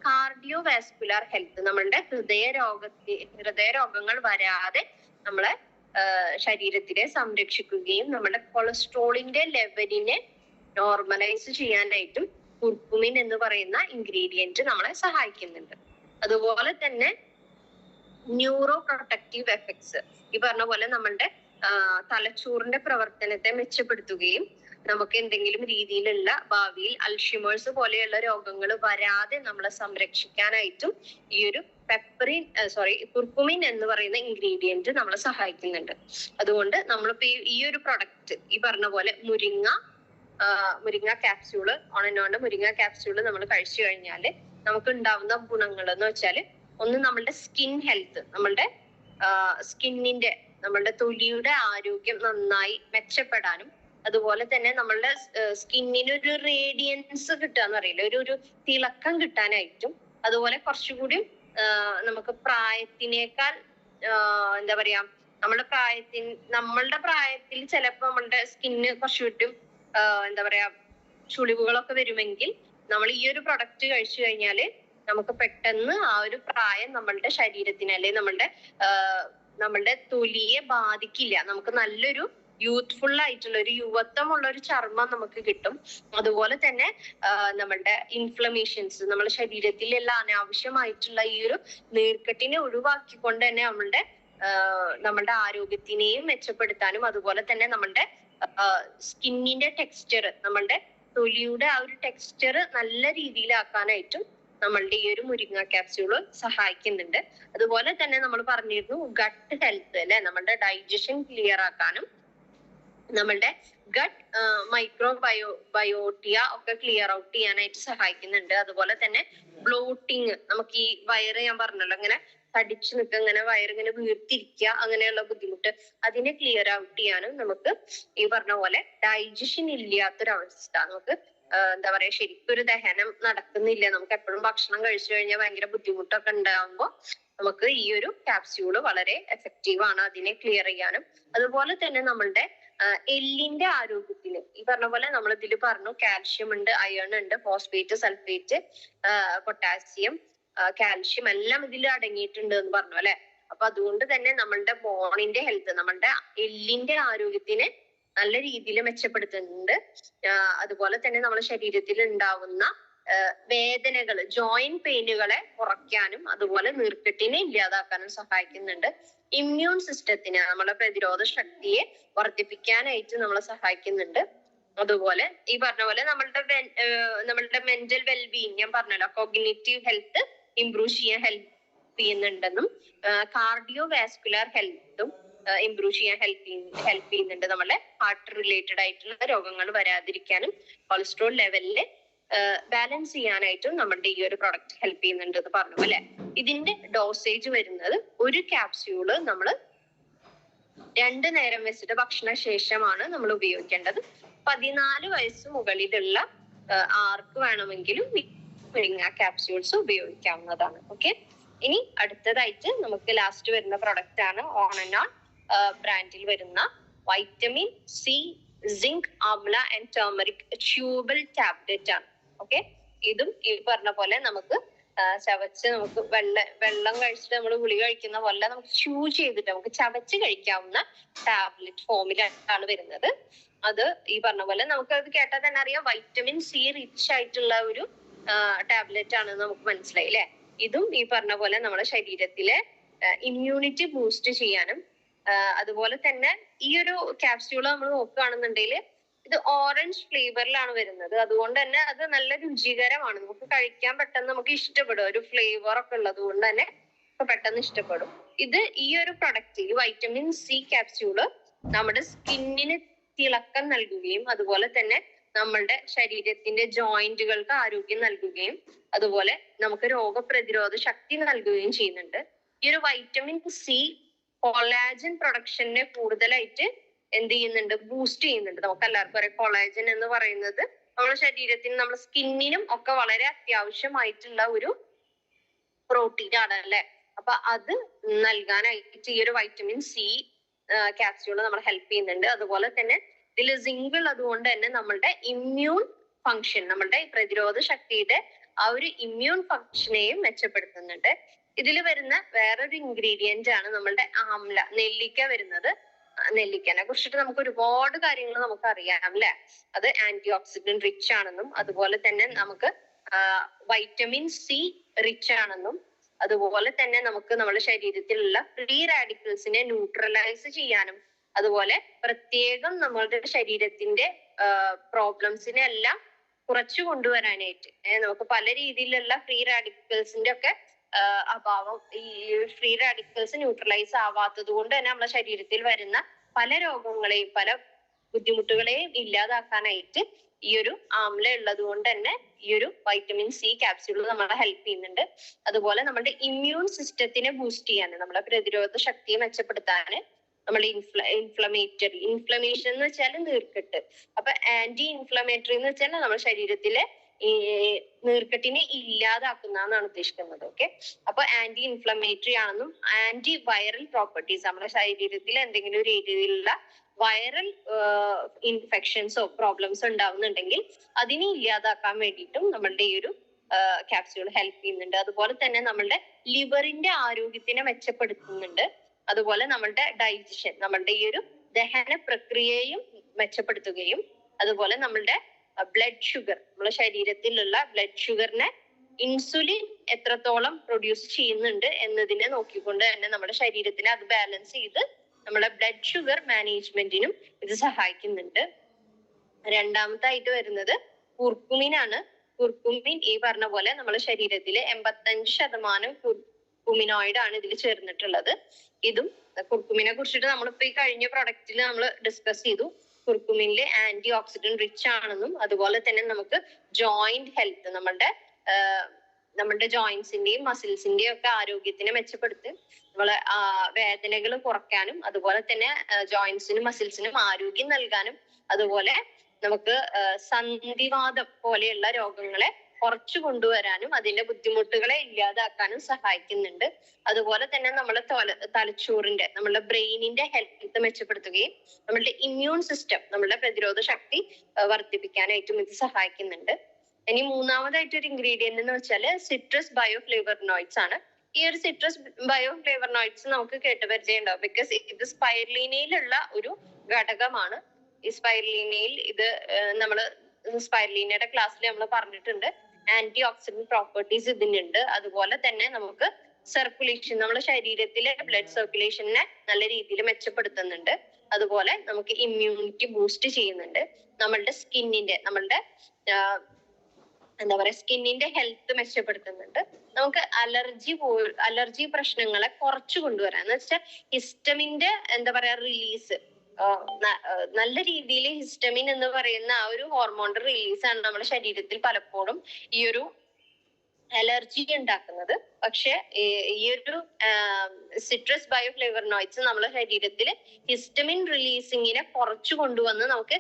കാർഡിയോ വാസ്കുലർ ഹെൽത്ത്, നമ്മളുടെ ഹൃദയരോഗങ്ങൾ വരാതെ നമ്മളെ ശരീരത്തിനെ സംരക്ഷിക്കുകയും നമ്മുടെ കൊളസ്ട്രോളിന്റെ ലെവലിനെ നോർമലൈസ് ചെയ്യാനായിട്ടും കുർക്കുമിൻ എന്ന് പറയുന്ന ഇൻഗ്രീഡിയന്റ് നമ്മളെ സഹായിക്കുന്നുണ്ട്. അതുപോലെ തന്നെ ന്യൂറോ പ്രൊട്ടക്റ്റീവ് എഫക്ട്സ്, ഈ പറഞ്ഞ പോലെ നമ്മളുടെ തലച്ചോറിന്റെ പ്രവർത്തനത്തെ മെച്ചപ്പെടുത്തുകയും നമുക്ക് എന്തെങ്കിലും രീതിയിലുള്ള ഭാവിയിൽ അൽഷിമേഴ്സ് പോലെയുള്ള രോഗങ്ങൾ വരാതെ നമ്മളെ സംരക്ഷിക്കാനായിട്ടും ഈ ഒരു കുർക്കുമിൻ എന്ന് പറയുന്ന ഇൻഗ്രീഡിയന്റ് നമ്മളെ സഹായിക്കുന്നുണ്ട്. അതുകൊണ്ട് നമ്മളിപ്പോ ഈ ഒരു പ്രൊഡക്റ്റ് ഈ പറഞ്ഞ പോലെ മുരിങ്ങ ക്യാപ്സ്യൂള് മുരിങ്ങ ക്യാപ്സ്യൂള് നമ്മൾ കഴിച്ചു കഴിഞ്ഞാൽ നമുക്ക് ഉണ്ടാവുന്ന ഗുണങ്ങൾ എന്ന് വെച്ചാൽ, ഒന്ന് നമ്മളുടെ സ്കിൻ ഹെൽത്ത്, നമ്മളുടെ സ്കിന്നിന്റെ, നമ്മളുടെ തൊലിയുടെ ആരോഗ്യം നന്നായി മെച്ചപ്പെടാനും അതുപോലെ തന്നെ നമ്മളുടെ സ്കിന്നിന് ഒരു റേഡിയൻസ് കിട്ടാന്ന് പറയില്ല, ഒരു തിളക്കം കിട്ടാനായിട്ടും അതുപോലെ കുറച്ചുകൂടി നമുക്ക് പ്രായത്തിനേക്കാൾ എന്താ പറയാ നമ്മളുടെ പ്രായത്തിൽ ചിലപ്പോൾ നമ്മളുടെ സ്കിന്ന് കുറച്ചുകൂടി എന്താ പറയാ ചുളിവുകളൊക്കെ വരുമെങ്കിൽ നമ്മൾ ഈ ഒരു പ്രൊഡക്റ്റ് കഴിച്ചു കഴിഞ്ഞാല് നമുക്ക് പെട്ടെന്ന് ആ ഒരു പ്രായം നമ്മളുടെ ശരീരത്തിന് അല്ലെങ്കിൽ നമ്മളുടെ തൊലിയെ ബാധിക്കില്ല. നമുക്ക് നല്ലൊരു യൂത്ത്ഫുൾ ആയിട്ടുള്ള ഒരു യുവത്വമുള്ള ഒരു ചർമ്മം നമുക്ക് കിട്ടും. അതുപോലെ തന്നെ നമ്മളുടെ ഇൻഫ്ലമേഷൻസ്, നമ്മുടെ ശരീരത്തിലുള്ള അനാവശ്യമായിട്ടുള്ള ഈ ഒരു നീർക്കെട്ടിനെ ഒഴിവാക്കിക്കൊണ്ട് തന്നെ നമ്മളുടെ ആരോഗ്യത്തിനെയും മെച്ചപ്പെടുത്താനും, അതുപോലെ തന്നെ നമ്മളുടെ സ്കിന്നിന്റെ ടെക്സ്ചർ, നമ്മളുടെ തൊലിയുടെ ആ ഒരു ടെക്സ്ചർ നല്ല രീതിയിലാക്കാനായിട്ടും നമ്മളുടെ ഈ ഒരു മുരിങ്ങ ക്യാപ്സ്യൂള് സഹായിക്കുന്നുണ്ട്. അതുപോലെ തന്നെ നമ്മൾ പറഞ്ഞിരുന്നു ഗട്ട് ഹെൽത്ത് അല്ലെ, നമ്മളുടെ ഡൈജഷൻ ക്ലിയർ ആക്കാനും നമ്മളുടെ ഗട്ട് ബയോട്ടിയ ഒക്കെ ക്ലിയർ ഔട്ട് ചെയ്യാനായിട്ട് സഹായിക്കുന്നുണ്ട്. അതുപോലെ തന്നെ ബ്ലോട്ടിങ്, നമുക്ക് ഈ വയറ് ഞാൻ പറഞ്ഞല്ലോ ഇങ്ങനെ തടിച്ചു നിൽക്കുക, ഇങ്ങനെ വയറിങ്ങനെ വീർത്തിരിക്കുക, അങ്ങനെയുള്ള ബുദ്ധിമുട്ട് അതിനെ ക്ലിയർ ഔട്ട് ചെയ്യാനും നമുക്ക് ഈ പറഞ്ഞ പോലെ ഡൈജഷൻ ഇല്ലാത്തൊരവസ്ഥ, നമുക്ക് എന്താ പറയാ ശരിക്കും ഒരു ദഹനം നടക്കുന്നില്ല, നമുക്ക് എപ്പോഴും ഭക്ഷണം കഴിച്ചു കഴിഞ്ഞാൽ ഭയങ്കര ബുദ്ധിമുട്ടൊക്കെ ഉണ്ടാകുമ്പോൾ നമുക്ക് ഈ ഒരു ക്യാപ്സ്യൂള് വളരെ എഫക്റ്റീവ് ആണ് അതിനെ ക്ലിയർ ചെയ്യാനും. അതുപോലെ തന്നെ നമ്മളുടെ എല്ലിന്റെ ആരോഗ്യത്തിന് ഈ പറഞ്ഞ പോലെ നമ്മൾ ഇതിൽ പറഞ്ഞു കാൽഷ്യം ഉണ്ട്, അയൺ ഉണ്ട്, ഫോസ്ഫേറ്റ്, സൾഫേറ്റ്, പൊട്ടാസ്യം, കാൽഷ്യം എല്ലാം ഇതിൽ അടങ്ങിയിട്ടുണ്ട് എന്ന് പറഞ്ഞു അല്ലെ. അപ്പൊ അതുകൊണ്ട് തന്നെ നമ്മളുടെ ബോണിന്റെ ഹെൽത്ത്, നമ്മളുടെ എല്ലിന്റെ ആരോഗ്യത്തിന് നല്ല രീതിയിൽ മെച്ചപ്പെടുത്തുന്നുണ്ട്. അതുപോലെ തന്നെ നമ്മുടെ ശരീരത്തിൽ ഉണ്ടാവുന്ന വേദനകൾ, ജോയിന്റ് പെയിനുകളെ കുറയ്ക്കാനും അതുപോലെ നീർക്കെട്ടിനെ ഇല്ലാതാക്കാനും സഹായിക്കുന്നുണ്ട്. ഇമ്മ്യൂൺ സിസ്റ്റത്തിന്, നമ്മുടെ പ്രതിരോധ ശക്തിയെ വർദ്ധിപ്പിക്കാനായിട്ട് നമ്മളെ സഹായിക്കുന്നുണ്ട്. അതുപോലെ ഈ പറഞ്ഞ പോലെ നമ്മളുടെ മെന്റൽ വെൽബീയിങ് ഞാൻ പറഞ്ഞല്ലോ, കോഗ്നിറ്റീവ് ഹെൽത്ത് ഇംപ്രൂവ് ചെയ്യാൻ ഹെൽപ്പ് ചെയ്യുന്നുണ്ടെന്നും കാർഡിയോ വാസ്കുലർ ഹെൽത്തും ഇംപ്രൂവ് ചെയ്യാൻ ഹെൽപ്പ് ചെയ്യുന്നുണ്ട്. നമ്മളെ ഹാർട്ട് റിലേറ്റഡ് ആയിട്ടുള്ള രോഗങ്ങൾ വരാതിരിക്കാനും കൊളസ്ട്രോൾ ലെവലില് ബാലൻസ് ചെയ്യാനായിട്ടും നമ്മുടെ ഈ ഒരു പ്രൊഡക്റ്റ് ഹെൽപ്പ് ചെയ്യുന്നുണ്ട് എന്ന് പറഞ്ഞു അല്ലെ. ഇതിന്റെ ഡോസേജ് വരുന്നത് ഒരു ക്യാപ്സ്യൂള് നമ്മൾ 2 നേരം വെച്ചിട്ട് ഭക്ഷണ ശേഷമാണ് നമ്മൾ ഉപയോഗിക്കേണ്ടത്. 14 വയസ്സ് മുകളിലുള്ള ആർക്ക് വേണമെങ്കിലും മുരിങ്ങ ക്യാപ്സ്യൂൾസ് ഉപയോഗിക്കാവുന്നതാണ്. ഓക്കെ, ഇനി അടുത്തതായിട്ട് നമുക്ക് ലാസ്റ്റ് വരുന്ന പ്രൊഡക്റ്റ് ആണ് ഓൺ ആൻഡ് ഓൺ ബ്രാൻഡിൽ വരുന്ന vitamin C zinc amla and turmeric ട്യൂബൽ ടാബ്ലറ്റ് ആണ്. ഓക്കെ, ഇതും ഈ പറഞ്ഞ പോലെ നമുക്ക് ചവച്ച്, നമുക്ക് വെള്ളം കഴിച്ചിട്ട് നമ്മൾ ഗുളിക കഴിക്കുന്ന പോലെ നമുക്ക് ച്യൂ ചെയ്തിട്ട് നമുക്ക് ചവച്ച് കഴിക്കാവുന്ന ടാബ്ലറ്റ് ഫോമിലാണ് വരുന്നത്. അത് ഈ പറഞ്ഞ പോലെ നമുക്ക് അത് കേട്ടാൽ തന്നെ അറിയാം വൈറ്റമിൻ സി റിച്ച് ആയിട്ടുള്ള ഒരു ടാബ്ലറ്റ് ആണെന്ന് നമുക്ക് മനസ്സിലായി അല്ലെ. ഇതും ഈ പറഞ്ഞ പോലെ നമ്മുടെ ശരീരത്തിലെ ഇമ്മ്യൂണിറ്റി ബൂസ്റ്റ് ചെയ്യാനും, അതുപോലെ തന്നെ ഈ ഒരു ക്യാപ്സ്യൂള് നമ്മൾ നോക്കുകയാണെന്നുണ്ടെങ്കിൽ ഇത് ഓറഞ്ച് ഫ്ലേവറിലാണ് വരുന്നത്. അതുകൊണ്ട് തന്നെ അത് നല്ല രുചികരമാണ്, നമുക്ക് കഴിക്കാൻ പെട്ടെന്ന് നമുക്ക് ഇഷ്ടപ്പെടും, ഒരു ഫ്ലേവർ ഒക്കെ ഉള്ളത് കൊണ്ട് തന്നെ പെട്ടെന്ന് ഇഷ്ടപ്പെടും. ഇത് ഈ ഒരു പ്രൊഡക്റ്റ്, ഈ വൈറ്റമിൻ സി ക്യാപ്സ്യൂള് നമ്മുടെ സ്കിന്നിന് തിളക്കം നൽകുകയും അതുപോലെ തന്നെ നമ്മളുടെ ശരീരത്തിന്റെ ജോയിന്റുകൾക്ക് ആരോഗ്യം നൽകുകയും അതുപോലെ നമുക്ക് രോഗപ്രതിരോധ ശക്തി നൽകുകയും ചെയ്യുന്നുണ്ട്. ഈ ഒരു വൈറ്റമിൻ സി കൊളാജൻ പ്രൊഡക്ഷനെ കൂടുതലായിട്ട് എന്ത് ചെയ്യുന്നുണ്ട്, ബൂസ്റ്റ് ചെയ്യുന്നുണ്ട്. നമുക്ക് എല്ലാവർക്കും അറിയാം കൊളാജൻ എന്ന് പറയുന്നത് നമ്മുടെ ശരീരത്തിനും നമ്മുടെ സ്കിന്നിനും ഒക്കെ വളരെ അത്യാവശ്യമായിട്ടുള്ള ഒരു പ്രോട്ടീൻ ആണ് അല്ലെ. അപ്പൊ അത് നൽകാനായിട്ട് ഈ ഒരു വൈറ്റമിൻ സി ക്യാപ്സ്യൂള് നമ്മൾ ഹെൽപ്പ് ചെയ്യുന്നുണ്ട്. അതുപോലെ തന്നെ ഇതിൽ സിങ്ക് ഉള്ളത് കൊണ്ട് തന്നെ നമ്മളുടെ ഇമ്മ്യൂൺ ഫങ്ഷൻ, നമ്മളുടെ പ്രതിരോധ ശക്തിയുടെ ആ ഒരു ഇമ്മ്യൂൺ ഫങ്ഷനെയും മെച്ചപ്പെടുത്തുന്നുണ്ട്. ഇതിൽ വരുന്ന വേറൊരു ഇൻഗ്രീഡിയന്റ് ആണ് നമ്മളുടെ ആംല, നെല്ലിക്ക വരുന്നത്. നെല്ലിക്കനെ കുറിച്ചിട്ട് നമുക്ക് ഒരുപാട് കാര്യങ്ങൾ നമുക്ക് അറിയാം അല്ലെ. അത് ആന്റി ഓക്സിഡന്റ് റിച്ച് ആണെന്നും അതുപോലെ തന്നെ നമുക്ക് വൈറ്റമിൻ സി റിച്ച് ആണെന്നും അതുപോലെ തന്നെ നമുക്ക് നമ്മുടെ ശരീരത്തിലുള്ള ഫ്രീ റാഡിക്കൽസിനെ ന്യൂട്രലൈസ് ചെയ്യാനും അതുപോലെ പ്രത്യേകം നമ്മളുടെ ശരീരത്തിന്റെ പ്രോബ്ലംസിനെ എല്ലാം കുറച്ചു കൊണ്ടുവരാനായിട്ട് നമുക്ക് പല രീതിയിലുള്ള ഫ്രീ റാഡിക്കൽസിന്റെ ഒക്കെ അഭാവം, ഈ ഫ്രീ റാഡിക്കൽസ് ന്യൂട്രലൈസ് ആവാത്തത് കൊണ്ട് തന്നെ നമ്മുടെ ശരീരത്തിൽ വരുന്ന പല രോഗങ്ങളെയും പല ബുദ്ധിമുട്ടുകളെയും ഇല്ലാതാക്കാനായിട്ട് ഈ ഒരു ആംല ഉള്ളത് കൊണ്ട് തന്നെ ഈ ഒരു വൈറ്റമിൻ സി ക്യാപ്സ്യൂൾ നമ്മളെ ഹെൽപ്പ് ചെയ്യുന്നുണ്ട്. അതുപോലെ നമ്മുടെ ഇമ്മ്യൂൺ സിസ്റ്റത്തിനെ ബൂസ്റ്റ് ചെയ്യാന്, നമ്മുടെ പ്രതിരോധ ശക്തിയെ മെച്ചപ്പെടുത്താന്, നമ്മുടെ ഇൻഫ്ലമേഷൻ എന്ന് വെച്ചാൽ നീർക്കെട്ട്, അപ്പൊ ആന്റി ഇൻഫ്ലമേറ്ററി എന്ന് വെച്ചാൽ നമ്മുടെ ശരീരത്തിലെ ഈ നീർക്കെട്ടിനെ ഇല്ലാതാക്കുന്നതാണ് ഉദ്ദേശിക്കുന്നത്. ഓക്കെ, അപ്പൊ ആന്റി ഇൻഫ്ലമേറ്ററി ആണെന്നും ആന്റി വൈറൽ പ്രോപ്പർട്ടീസ്, നമ്മുടെ ശരീരത്തിൽ എന്തെങ്കിലും ഒരു രീതിയിലുള്ള വൈറൽ ഇൻഫെക്ഷൻസോ പ്രോബ്ലംസോ ഉണ്ടാവുന്നുണ്ടെങ്കിൽ അതിനെ ഇല്ലാതാക്കാൻ വേണ്ടിയിട്ടും നമ്മളുടെ ഈ ഒരു ക്യാപ്സ്യൂൾ ഹെൽപ്പ് ചെയ്യുന്നുണ്ട്. അതുപോലെ തന്നെ നമ്മളുടെ ലിവറിന്റെ ആരോഗ്യത്തിനെ മെച്ചപ്പെടുത്തുന്നുണ്ട്. അതുപോലെ നമ്മളുടെ ഡൈജഷൻ, നമ്മളുടെ ഈ ഒരു ദഹന പ്രക്രിയയും മെച്ചപ്പെടുത്തുകയും അതുപോലെ നമ്മളുടെ ബ്ലഡ് ഷുഗർ, നമ്മുടെ ശരീരത്തിലുള്ള ബ്ലഡ് ഷുഗറിനെ ഇൻസുലിൻ എത്രത്തോളം പ്രൊഡ്യൂസ് ചെയ്യുന്നുണ്ട് എന്നതിനെ നോക്കിക്കൊണ്ട് തന്നെ നമ്മുടെ ശരീരത്തിനെ അത് ബാലൻസ് ചെയ്ത് നമ്മുടെ ബ്ലഡ് ഷുഗർ മാനേജ്മെന്റിനും ഇത് സഹായിക്കുന്നുണ്ട്. രണ്ടാമതായിട്ട് വരുന്നത് കുർക്കുമിനാണ്. കുർക്കുമിൻ ഈ പറഞ്ഞ പോലെ നമ്മുടെ ശരീരത്തിലെ 85% കുർക്കുമിനോയിഡ് ആണ് ഇതിൽ ചേർന്നിട്ടുള്ളത്. ഇതും കുർക്കുമിനെ കുറിച്ചിട്ട് നമ്മളിപ്പോ ഈ കഴിഞ്ഞ പ്രൊഡക്റ്റിൽ നമ്മൾ ഡിസ്കസ് ചെയ്തു. കുർക്കുമിനില് ആന്റി ഓക്സിഡന്റ് റിച്ച് ആണെന്നും അതുപോലെ തന്നെ നമുക്ക് ജോയിന്റ് ഹെൽത്ത്, നമ്മുടെ ജോയിന്റ്സിന്റെയും മസിൽസിന്റെയും ഒക്കെ ആരോഗ്യത്തിനെ മെച്ചപ്പെടുത്തി നമ്മളെ വേദനകൾ കുറയ്ക്കാനും അതുപോലെ തന്നെ ജോയിന്റ്സിനും മസിൽസിനും ആരോഗ്യം നൽകാനും അതുപോലെ നമുക്ക് സന്ധിവാതം പോലെയുള്ള രോഗങ്ങളെ കുറച്ചു കൊണ്ടുവരാനും അതിന്റെ ബുദ്ധിമുട്ടുകളെ ഇല്ലാതാക്കാനും സഹായിക്കുന്നുണ്ട്. അതുപോലെ തന്നെ നമ്മളെ തലച്ചോറിന്റെ, നമ്മുടെ ബ്രെയിനിന്റെ ഹെൽത്ത് മെച്ചപ്പെടുത്തുകയും നമ്മളുടെ ഇമ്മ്യൂൺ സിസ്റ്റം, നമ്മളുടെ പ്രതിരോധ ശക്തി വർദ്ധിപ്പിക്കാനായിട്ടും ഇത് സഹായിക്കുന്നുണ്ട്. ഇനി മൂന്നാമതായിട്ട് ഒരു ഇൻഗ്രീഡിയന്റ് എന്ന് വെച്ചാല് സിട്രസ് ബയോഫ്ലേവനോയിഡ്സ് ആണ്. ഈ ഒരു സിട്രസ് ബയോഫ്ലേവനോയിഡ്സ് നമുക്ക് കേട്ടുപരിചയം ഉണ്ടാവും. ബിക്കോസ് ഇത് സ്പൈറുലിനയിലുള്ള ഒരു ഘടകമാണ്. ഈ സ്പൈറുലിനയിൽ ഇത് സ്പൈറുലിനയുടെ ക്ലാസ്സിൽ നമ്മൾ പറഞ്ഞിട്ടുണ്ട്. ആന്റി ഓക്സിഡന്റ് പ്രോപ്പർട്ടീസ് ഇതിനുണ്ട്. അതുപോലെ തന്നെ നമുക്ക് സർക്കുലേഷൻ, നമ്മുടെ ശരീരത്തിലെ ബ്ലഡ് സർക്കുലേഷനെ നല്ല രീതിയിൽ മെച്ചപ്പെടുത്തുന്നുണ്ട്. അതുപോലെ നമുക്ക് ഇമ്മ്യൂണിറ്റി ബൂസ്റ്റ് ചെയ്യുന്നുണ്ട്. നമ്മളുടെ സ്കിന്നിന്റെ, സ്കിന്നിന്റെ ഹെൽത്ത് മെച്ചപ്പെടുത്തുന്നുണ്ട്. നമുക്ക് അലർജി പ്രശ്നങ്ങളെ കുറച്ചു കൊണ്ടുവരാൻ, എന്ന് വെച്ചാൽ ഹിസ്റ്റമിന്റെ റിലീസ്, നല്ല രീതിയിൽ ഹിസ്റ്റമിൻ എന്ന് പറയുന്ന ആ ഒരു ഹോർമോണിന്റെ റിലീസ് ആണ് നമ്മുടെ ശരീരത്തിൽ പലപ്പോഴും ഈ ഒരു അലർജി ഉണ്ടാക്കുന്നത്. പക്ഷെ ഈ ഒരു സിട്രസ് ബയോഫ്ലേവനോയിഡ്സ് നമ്മുടെ ശരീരത്തിൽ ഹിസ്റ്റമിൻ റിലീസിങ്ങിനെ കുറച്ചു കൊണ്ടുവന്ന് നമുക്ക്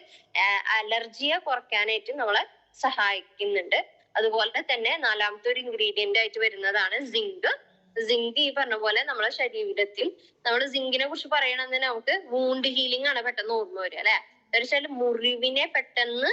അലർജിയെ കുറയ്ക്കാനായിട്ട് നമ്മളെ സഹായിക്കുന്നുണ്ട്. അതുപോലെ തന്നെ നാലാമത്തെ ഒരു ഇൻഗ്രീഡിയന്റ് ആയിട്ട് വരുന്നതാണ് സിങ്ക്. സിങ്ക് ഈ പറഞ്ഞ പോലെ നമ്മുടെ ശരീരത്തിൽ, നമ്മൾ സിങ്കിനെ കുറിച്ച് പറയണമെന്ന് നമുക്ക് വൂണ്ട് ഹീലിംഗ് ആണ് പെട്ടെന്ന് ഓർമ്മ വരിക, അല്ലെ? തീർച്ചയായിട്ടും മുറിവിനെ പെട്ടെന്ന്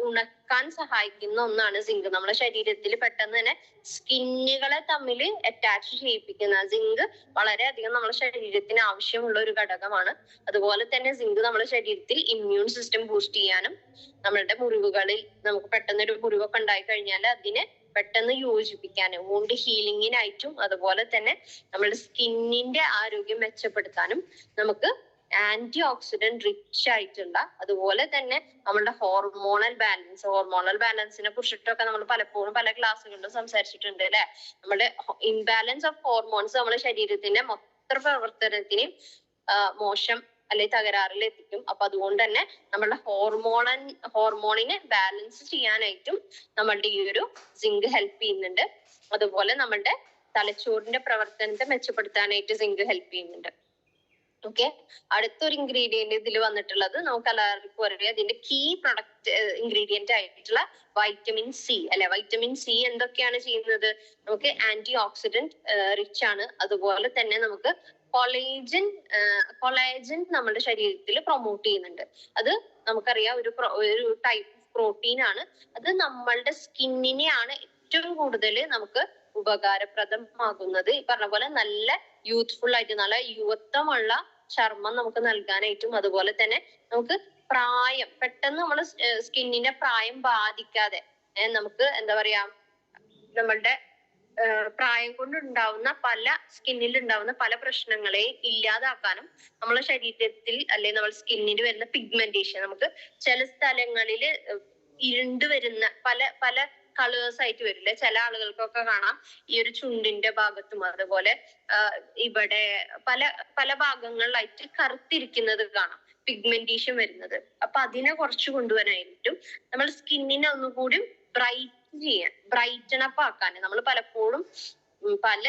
ഉണക്കാൻ സഹായിക്കുന്ന ഒന്നാണ് സിങ്ക്. നമ്മുടെ ശരീരത്തിൽ പെട്ടെന്ന് തന്നെ സ്കിന്നുകളെ തമ്മിൽ അറ്റാച്ച് ചെയ്യിപ്പിക്കുന്ന സിങ്ക് വളരെയധികം നമ്മുടെ ശരീരത്തിന് ആവശ്യമുള്ള ഒരു ഘടകമാണ്. അതുപോലെ തന്നെ സിങ്ക് നമ്മുടെ ശരീരത്തിൽ ഇമ്മ്യൂൺ സിസ്റ്റം ബൂസ്റ്റ് ചെയ്യാനും നമ്മളുടെ മുറിവുകളിൽ നമുക്ക് പെട്ടെന്ന് ഒരു മുറിവൊക്കെ ഉണ്ടായി കഴിഞ്ഞാൽ അതിനെ പെട്ടെന്ന് യോജിപ്പിക്കാനും വൂണ്ട് ഹീലിങ്ങിനായിട്ടും അതുപോലെ തന്നെ നമ്മുടെ സ്കിന്നിന്റെ ആരോഗ്യം മെച്ചപ്പെടുത്താനും നമുക്ക് ആന്റി ഓക്സിഡന്റ് റിച്ച് ആയിട്ടുള്ള, അതുപോലെ തന്നെ നമ്മുടെ ഹോർമോണൽ ബാലൻസിനെ കുറിച്ചിട്ടൊക്കെ നമ്മൾ പലപ്പോഴും പല ക്ലാസ്സുകളിലും സംസാരിച്ചിട്ടുണ്ട്, അല്ലെ? നമ്മുടെ ഇംബാലൻസ് ഓഫ് ഹോർമോൺസ് നമ്മുടെ ശരീരത്തിന്റെ മൊത്ത പ്രവർത്തനത്തിന് മോശം അല്ലെങ്കിൽ തകരാറിൽ എത്തിക്കും. അപ്പൊ അതുകൊണ്ട് തന്നെ നമ്മളുടെ ഹോർമോണിനെ ബാലൻസ് ചെയ്യാനായിട്ടും നമ്മളുടെ ഈ ഒരു സിങ്ക് ഹെൽപ്പ് ചെയ്യുന്നുണ്ട്. അതുപോലെ നമ്മളുടെ തലച്ചോറിന്റെ പ്രവർത്തനത്തെ മെച്ചപ്പെടുത്താനായിട്ട് സിങ്ക് ഹെൽപ്പ് ചെയ്യുന്നുണ്ട്. ഓക്കെ, അടുത്തൊരു ഇൻഗ്രീഡിയന്റ് ഇതിൽ വന്നിട്ടുള്ളത് നമുക്ക് എല്ലാവർക്കും അറിയാം, ഇതിന്റെ കീ പ്രൊഡക്റ്റ് ഇൻഗ്രീഡിയന്റ് ആയിട്ടുള്ള വൈറ്റമിൻ സി, അല്ലെ? വൈറ്റമിൻ സി എന്തൊക്കെയാണ് ചെയ്യുന്നത്? നമുക്ക് ആന്റി ഓക്സിഡന്റ് റിച്ച് ആണ്. അതുപോലെ തന്നെ നമുക്ക് കൊളാജൻ നമ്മുടെ ശരീരത്തിൽ പ്രൊമോട്ട് ചെയ്യുന്നുണ്ട്. അത് നമുക്കറിയാം ഒരു ടൈപ്പ് പ്രോട്ടീൻ ആണ്. അത് നമ്മളുടെ സ്കിന്നിനെയാണ് ഏറ്റവും കൂടുതൽ നമുക്ക് ഉപകാരപ്രദമാകുന്നത്. ഈ പറഞ്ഞ പോലെ നല്ല യൂത്ത്ഫുൾ ആയിട്ട്, നല്ല യുവത്വമുള്ള ചർമ്മം നമുക്ക് നൽകാനായിട്ടും അതുപോലെ തന്നെ നമുക്ക് പെട്ടെന്ന് നമ്മുടെ സ്കിന്നിന്റെ പ്രായം ബാധിക്കാതെ നമുക്ക് നമ്മളുടെ പ്രായം കൊണ്ടുണ്ടാവുന്ന സ്കിന്നിൽ ഉണ്ടാവുന്ന പല പ്രശ്നങ്ങളെ ഇല്ലാതാക്കാനും നമ്മുടെ ശരീരത്തിൽ അല്ലെങ്കിൽ നമ്മുടെ സ്കിന്നിൽ വരുന്ന പിഗ്മെന്റേഷൻ, നമുക്ക് ചില സ്ഥലങ്ങളിൽ ഇരുണ്ട് വരുന്ന പല കളേഴ്സ് ആയിട്ട് വരില്ല. ചില ആളുകൾക്കൊക്കെ കാണാം ഈ ഒരു ചുണ്ടിന്റെ ഭാഗത്തും അതുപോലെ ഇവിടെ പല ഭാഗങ്ങളിലായിട്ട് കറുത്തിരിക്കുന്നത് കാണാം, പിഗ്മെന്റേഷൻ വരുന്നത്. അപ്പൊ അതിനെ കുറച്ച് കൊണ്ടുവരാനായിട്ടും നമ്മൾ സ്കിന്നിനെ ഒന്നുകൂടി ബ്രൈറ്റൺ അപ്പ് ആക്കാൻ നമ്മൾ പലപ്പോഴും പല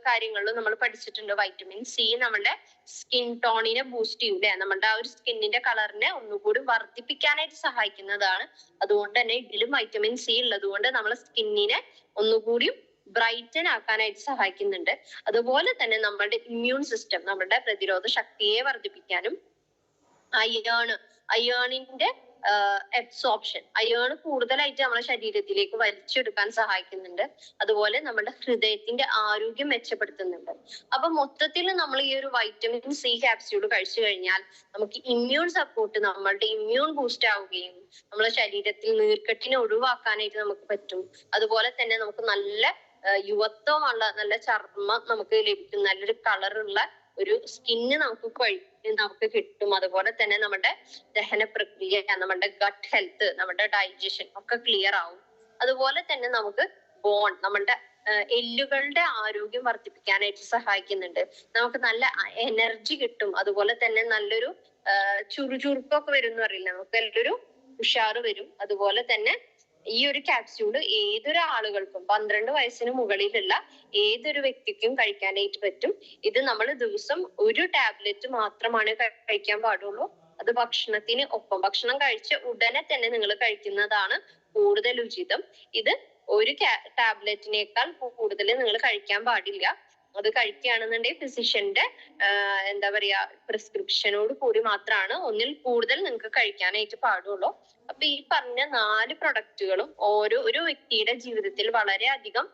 കാര്യങ്ങളിലും നമ്മൾ പഠിച്ചിട്ടുണ്ട്. വൈറ്റമിൻ സി നമ്മുടെ സ്കിൻ ടോണിനെ ബൂസ്റ്റ് ചെയ്യൂലേ, നമ്മുടെ ആ ഒരു സ്കിന്നിന്റെ കളറിനെ ഒന്നുകൂടി വർദ്ധിപ്പിക്കാനായിട്ട് സഹായിക്കുന്നതാണ്. അതുകൊണ്ട് തന്നെ ഇതിലും വൈറ്റമിൻ സി ഉള്ളത് കൊണ്ട് നമ്മളെ സ്കിന്നിനെ ഒന്നുകൂടി ബ്രൈറ്റൻ ആക്കാനായിട്ട് സഹായിക്കുന്നുണ്ട്. അതുപോലെ തന്നെ നമ്മുടെ ഇമ്മ്യൂൺ സിസ്റ്റം, നമ്മുടെ പ്രതിരോധ ശക്തിയെ വർദ്ധിപ്പിക്കാനും അയേണിന്റെ അബ്സോർപ്ഷൻ, അയേൺ കൂടുതലായിട്ട് നമ്മുടെ ശരീരത്തിലേക്ക് വലിച്ചെടുക്കാൻ സഹായിക്കുന്നുണ്ട്. അതുപോലെ നമ്മുടെ ഹൃദയത്തിന്റെ ആരോഗ്യം മെച്ചപ്പെടുത്തുന്നുണ്ട്. അപ്പൊ മൊത്തത്തിൽ നമ്മൾ ഈ ഒരു വൈറ്റമിൻ സി ക്യാപ്സ്യൂൾ കഴിച്ചു കഴിഞ്ഞാൽ നമുക്ക് ഇമ്മ്യൂൺ സപ്പോർട്ട്, നമ്മളുടെ ഇമ്മ്യൂൺ ബൂസ്റ്റ് ആവുകയും നമ്മുടെ ശരീരത്തിൽ നീർക്കെട്ടിനെ ഒഴിവാക്കാനായിട്ട് നമുക്ക് പറ്റും. അതുപോലെ തന്നെ നമുക്ക് നല്ല യുവത്വമുള്ള നല്ല ചർമ്മം നമുക്ക് ലഭിക്കും, നല്ലൊരു കളറുള്ള ഒരു സ്കിന്ന് നമുക്ക് കിട്ടും. അതുപോലെ തന്നെ നമ്മുടെ ദഹന പ്രക്രിയ, നമ്മുടെ ഗട്ട് ഹെൽത്ത്, നമ്മുടെ ഡൈജഷൻ ഒക്കെ ക്ലിയർ ആവും. അതുപോലെ തന്നെ നമുക്ക് നമ്മുടെ എല്ലുകളുടെ ആരോഗ്യം വർദ്ധിപ്പിക്കാനായിട്ട് സഹായിക്കുന്നുണ്ട്. നമുക്ക് നല്ല എനർജി കിട്ടും. അതുപോലെ തന്നെ നല്ലൊരു ചുറുചുറുക്കൊക്കെ വരും എന്ന് പറയില്ല, നമുക്ക് നല്ലൊരു ഉഷാറ് വരും. അതുപോലെ തന്നെ ഈ ഒരു ക്യാപ്സ്യൂള് ഏതൊരു ആളുകൾക്കും 12 വയസ്സിന് മുകളിലുള്ള ഏതൊരു വ്യക്തിക്കും കഴിക്കാനായിട്ട് പറ്റും. ഇത് നമ്മൾ ദിവസം ഒരു ടാബ്ലറ്റ് മാത്രമാണ് കഴിക്കാൻ പാടുള്ളൂ. അത് ഭക്ഷണത്തിന് ഒപ്പം, ഭക്ഷണം കഴിച്ച ഉടനെ തന്നെ നിങ്ങൾ കഴിക്കുന്നതാണ് കൂടുതൽ ഉചിതം. ഇത് ഒരു ടാബ്ലറ്റിനേക്കാൾ കൂടുതൽ നിങ്ങൾ കഴിക്കാൻ പാടില്ല. അത് കഴിക്കുകയാണെന്നുണ്ടെങ്കിൽ ഫിസിഷ്യന്റെ പ്രിസ്ക്രിപ്ഷനോട് കൂടി മാത്രമാണ് ഒന്നിൽ കൂടുതൽ നിങ്ങൾക്ക് കഴിക്കാനായിട്ട് പാടുള്ളൂ. അപ്പൊ ഈ പറഞ്ഞ 4 പ്രൊഡക്റ്റുകളും ഒരു വ്യക്തിയുടെ ജീവിതത്തിൽ വളരെയധികം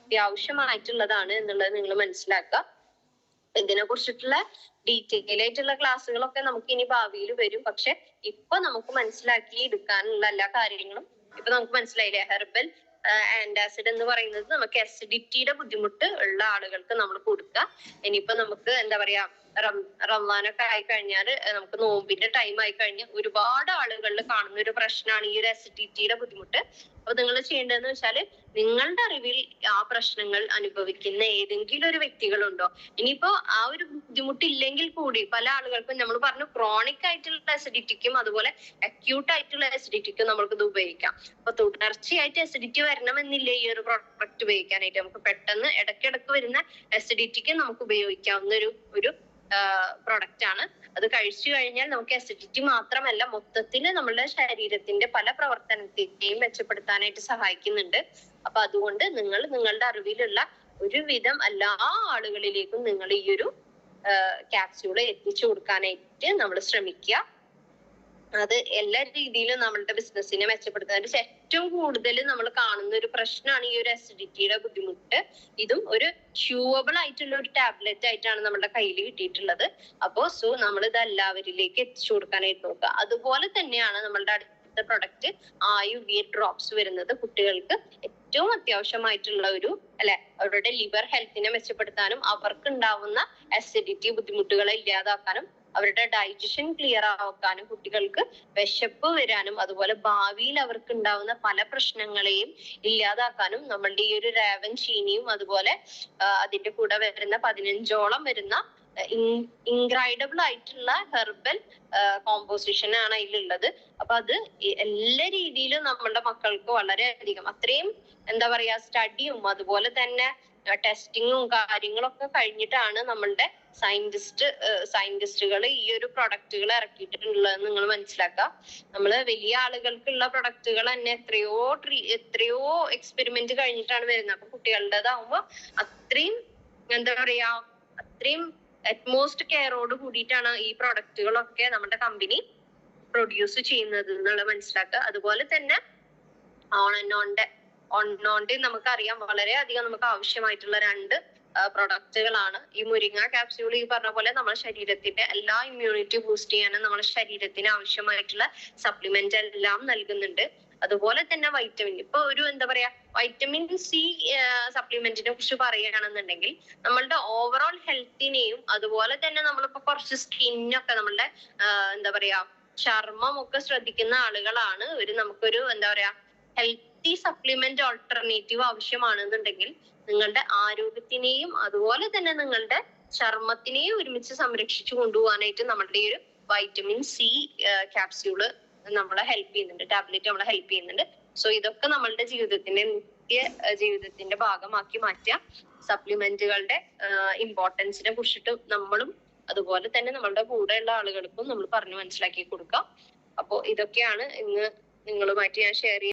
അത്യാവശ്യമായിട്ടുള്ളതാണ് എന്നുള്ളത് നിങ്ങൾ മനസ്സിലാക്കുക. ഇതിനെ കുറിച്ചിട്ടുള്ള ഡീറ്റെയിൽ ആയിട്ടുള്ള ക്ലാസ്സുകളൊക്കെ നമുക്ക് ഇനി ഭാവിയിൽ വരും. പക്ഷെ ഇപ്പൊ നമുക്ക് മനസ്സിലാക്കി എടുക്കാനുള്ള എല്ലാ കാര്യങ്ങളും ഇപ്പൊ നമുക്ക് മനസ്സിലായില്ലേ. ഹെർബൽ ആന്റാസിഡ് എന്ന് പറയുന്നത് നമുക്ക് അസിഡിറ്റിയുടെ ബുദ്ധിമുട്ട് ഉള്ള ആളുകൾക്ക് നമ്മൾ കൊടുക്കുക. ഇനിയിപ്പോ നമുക്ക് റംസാനൊക്കെ ആയിക്കഴിഞ്ഞാൽ, നമുക്ക് നോമ്പിന്റെ ടൈം ആയിക്കഴിഞ്ഞാൽ ഒരുപാട് ആളുകളിൽ കാണുന്ന ഒരു പ്രശ്നമാണ് ഈ ഒരു അസിഡിറ്റിയുടെ ബുദ്ധിമുട്ട്. അപ്പൊ നിങ്ങൾ ചെയ്യേണ്ടതെന്ന് വെച്ചാല് നിങ്ങളുടെ അറിവിൽ ആ പ്രശ്നങ്ങൾ അനുഭവിക്കുന്ന ഏതെങ്കിലും ഒരു വ്യക്തികളുണ്ടോ? ഇനിയിപ്പോ ആ ഒരു ബുദ്ധിമുട്ടില്ലെങ്കിൽ കൂടി പല ആളുകൾക്കും നമ്മൾ പറഞ്ഞു ക്രോണിക് ആയിട്ടുള്ള അസിഡിറ്റിക്കും അതുപോലെ അക്യൂട്ട് ആയിട്ടുള്ള അസിഡിറ്റിക്കും നമ്മൾക്ക് ഇത് ഉപയോഗിക്കാം. അപ്പൊ തുടർച്ചയായിട്ട് അസിഡിറ്റി വരണമെന്നില്ല ഈ ഒരു പ്രൊഡക്റ്റ് ഉപയോഗിക്കാനായിട്ട്. നമുക്ക് പെട്ടെന്ന് ഇടയ്ക്കിടയ്ക്ക് വരുന്ന അസിഡിറ്റിക്ക് നമുക്ക് ഉപയോഗിക്കാവുന്ന ഒരു പ്രൊഡക്റ്റ് ആണ്. അത് കഴിച്ചു കഴിഞ്ഞാൽ നമുക്ക് അസിഡിറ്റി മാത്രമല്ല, മൊത്തത്തിൽ നമ്മുടെ ശരീരത്തിന്റെ പല പ്രവർത്തനത്തെയും മെച്ചപ്പെടുത്താനായിട്ട് സഹായിക്കുന്നുണ്ട്. അപ്പൊ അതുകൊണ്ട് നിങ്ങളുടെ അറിവിലുള്ള ഒരുവിധം എല്ലാ ആളുകളിലേക്കും നിങ്ങൾ ഈ ഒരു ക്യാപ്സ്യൂള് എത്തിച്ചു കൊടുക്കാനായിട്ട് നമ്മൾ ശ്രമിക്കുക. അത് എല്ലാ രീതിയിലും നമ്മളുടെ ബിസിനസ്സിനെ മെച്ചപ്പെടുത്താൻ ഏറ്റവും കൂടുതൽ നമ്മൾ കാണുന്ന ഒരു പ്രശ്നമാണ് ഈ ഒരു അസിഡിറ്റിയുടെ ബുദ്ധിമുട്ട്. ഇതും ഒരു ച്യൂവബിൾ ആയിട്ടുള്ള ഒരു ടാബ്ലറ്റ് ആയിട്ടാണ് നമ്മുടെ കയ്യിൽ കിട്ടിയിട്ടുള്ളത്. സോ നമ്മൾ ഇത് എല്ലാവരിലേക്ക് എത്തിച്ചു കൊടുക്കാനായിട്ട് നോക്കുക. അതുപോലെ തന്നെയാണ് നമ്മളുടെ അടുത്ത പ്രൊഡക്റ്റ് ആയുർവേദ ഡ്രോപ്സ് വരുന്നത്. കുട്ടികൾക്ക് ഏറ്റവും അത്യാവശ്യമായിട്ടുള്ള അവരുടെ ലിവർ ഹെൽത്തിനെ മെച്ചപ്പെടുത്താനും അവർക്ക് ഉണ്ടാവുന്ന അസിഡിറ്റി ബുദ്ധിമുട്ടുകളെ ഇല്ലാതാക്കാനും അവരുടെ ഡൈജഷൻ ക്ലിയർ ആക്കാനും കുട്ടികൾക്ക് വിശപ്പ് വരാനും അതുപോലെ ഭാവിയിൽ അവർക്ക് ഉണ്ടാവുന്ന പല പ്രശ്നങ്ങളെയും ഇല്ലാതാക്കാനും നമ്മളുടെ ഈ ഒരു രാവൻ ചീനിയും അതുപോലെ അതിന്റെ കൂടെ വരുന്ന 15ഓളം വരുന്ന ഇൻക്രൈഡബിൾ ആയിട്ടുള്ള ഹെർബൽ കോമ്പോസിഷൻ ആണ് അതിലുള്ളത്. അപ്പൊ അത് എല്ലാ രീതിയിലും നമ്മളുടെ മക്കൾക്ക് വളരെയധികം അത്രയും സ്റ്റഡിയും അതുപോലെ തന്നെ ടെസ്റ്റിങ്ങും കാര്യങ്ങളൊക്കെ കഴിഞ്ഞിട്ടാണ് നമ്മളുടെ സയന്റിസ്റ്റുകൾ ഈ ഒരു പ്രൊഡക്റ്റുകൾ ഇറക്കിയിട്ടുള്ളതെന്ന് നിങ്ങൾ മനസ്സിലാക്കുക. നമ്മള് വലിയ ആളുകൾക്കുള്ള പ്രൊഡക്റ്റുകൾ തന്നെ എത്രയോ എക്സ്പെരിമെന്റ് കഴിഞ്ഞിട്ടാണ് വരുന്നത്. അപ്പൊ കുട്ടികളുടേതാവുമ്പോ അത്രയും അത്രയും അറ്റ്മോസ്റ്റ് കെയറോട് കൂടിയിട്ടാണ് ഈ പ്രൊഡക്റ്റുകളൊക്കെ നമ്മുടെ കമ്പനി പ്രൊഡ്യൂസ് ചെയ്യുന്നത് എന്നുള്ളത് മനസ്സിലാക്കുക. അതുപോലെ തന്നെ ഓൺനോണ്ട് നമുക്കറിയാം വളരെയധികം നമുക്ക് ആവശ്യമായിട്ടുള്ള 2 പ്രൊഡക്റ്റുകളാണ്. ഈ മുരിങ്ങ ക്യാപ്സ്യൂൾ ഈ പറഞ്ഞ പോലെ നമ്മുടെ ശരീരത്തിന്റെ എല്ലാ ഇമ്മ്യൂണിറ്റി ബൂസ്റ്റ് ചെയ്യാനും നമ്മുടെ ശരീരത്തിന് ആവശ്യമായിട്ടുള്ള സപ്ലിമെന്റ് എല്ലാം നൽകുന്നുണ്ട്. അതുപോലെ തന്നെ വൈറ്റമിൻ, ഇപ്പൊ വൈറ്റമിൻ സി സപ്ലിമെന്റിനെ കുറിച്ച് പറയുകയാണെന്നുണ്ടെങ്കിൽ നമ്മളുടെ ഓവറോൾ ഹെൽത്തിനെയും അതുപോലെ തന്നെ നമ്മളിപ്പോ കുറച്ച് സ്കിന്നൊക്കെ നമ്മളുടെ ചർമ്മം ഒക്കെ ശ്രദ്ധിക്കുന്ന ആളുകളാണ് നമുക്കൊരു ഹെൽത്തി സപ്ലിമെന്റ് ഓൾട്ടർനേറ്റീവ് ആവശ്യമാണെന്നുണ്ടെങ്കിൽ നിങ്ങളുടെ ആരോഗ്യത്തിനെയും അതുപോലെ തന്നെ നിങ്ങളുടെ ചർമ്മത്തിനെയും ഒരുമിച്ച് സംരക്ഷിച്ചു കൊണ്ടുപോകാനായിട്ട് നമ്മളുടെ ഈ ഒരു വൈറ്റമിൻ സി ക്യാപ്സ്യൂള് നമ്മളെ ഹെൽപ്പ് ചെയ്യുന്നുണ്ട്, ടാബ്ലറ്റ് നമ്മളെ ഹെൽപ്പ് ചെയ്യുന്നുണ്ട്. സോ ഇതൊക്കെ നമ്മളുടെ ജീവിതത്തിന്റെ ഭാഗമാക്കി മാറ്റുക. സപ്ലിമെന്റുകളുടെ ഇമ്പോർട്ടൻസിനെ കുറിച്ചിട്ട് നമ്മളും അതുപോലെ തന്നെ നമ്മളുടെ കൂടെയുള്ള ആളുകൾക്കും നമ്മൾ പറഞ്ഞു മനസ്സിലാക്കി കൊടുക്കാം. അപ്പോ ഇതൊക്കെയാണ് ഇന്ന് നിങ്ങളുമായിട്ട് ഞാൻ ഷെയർ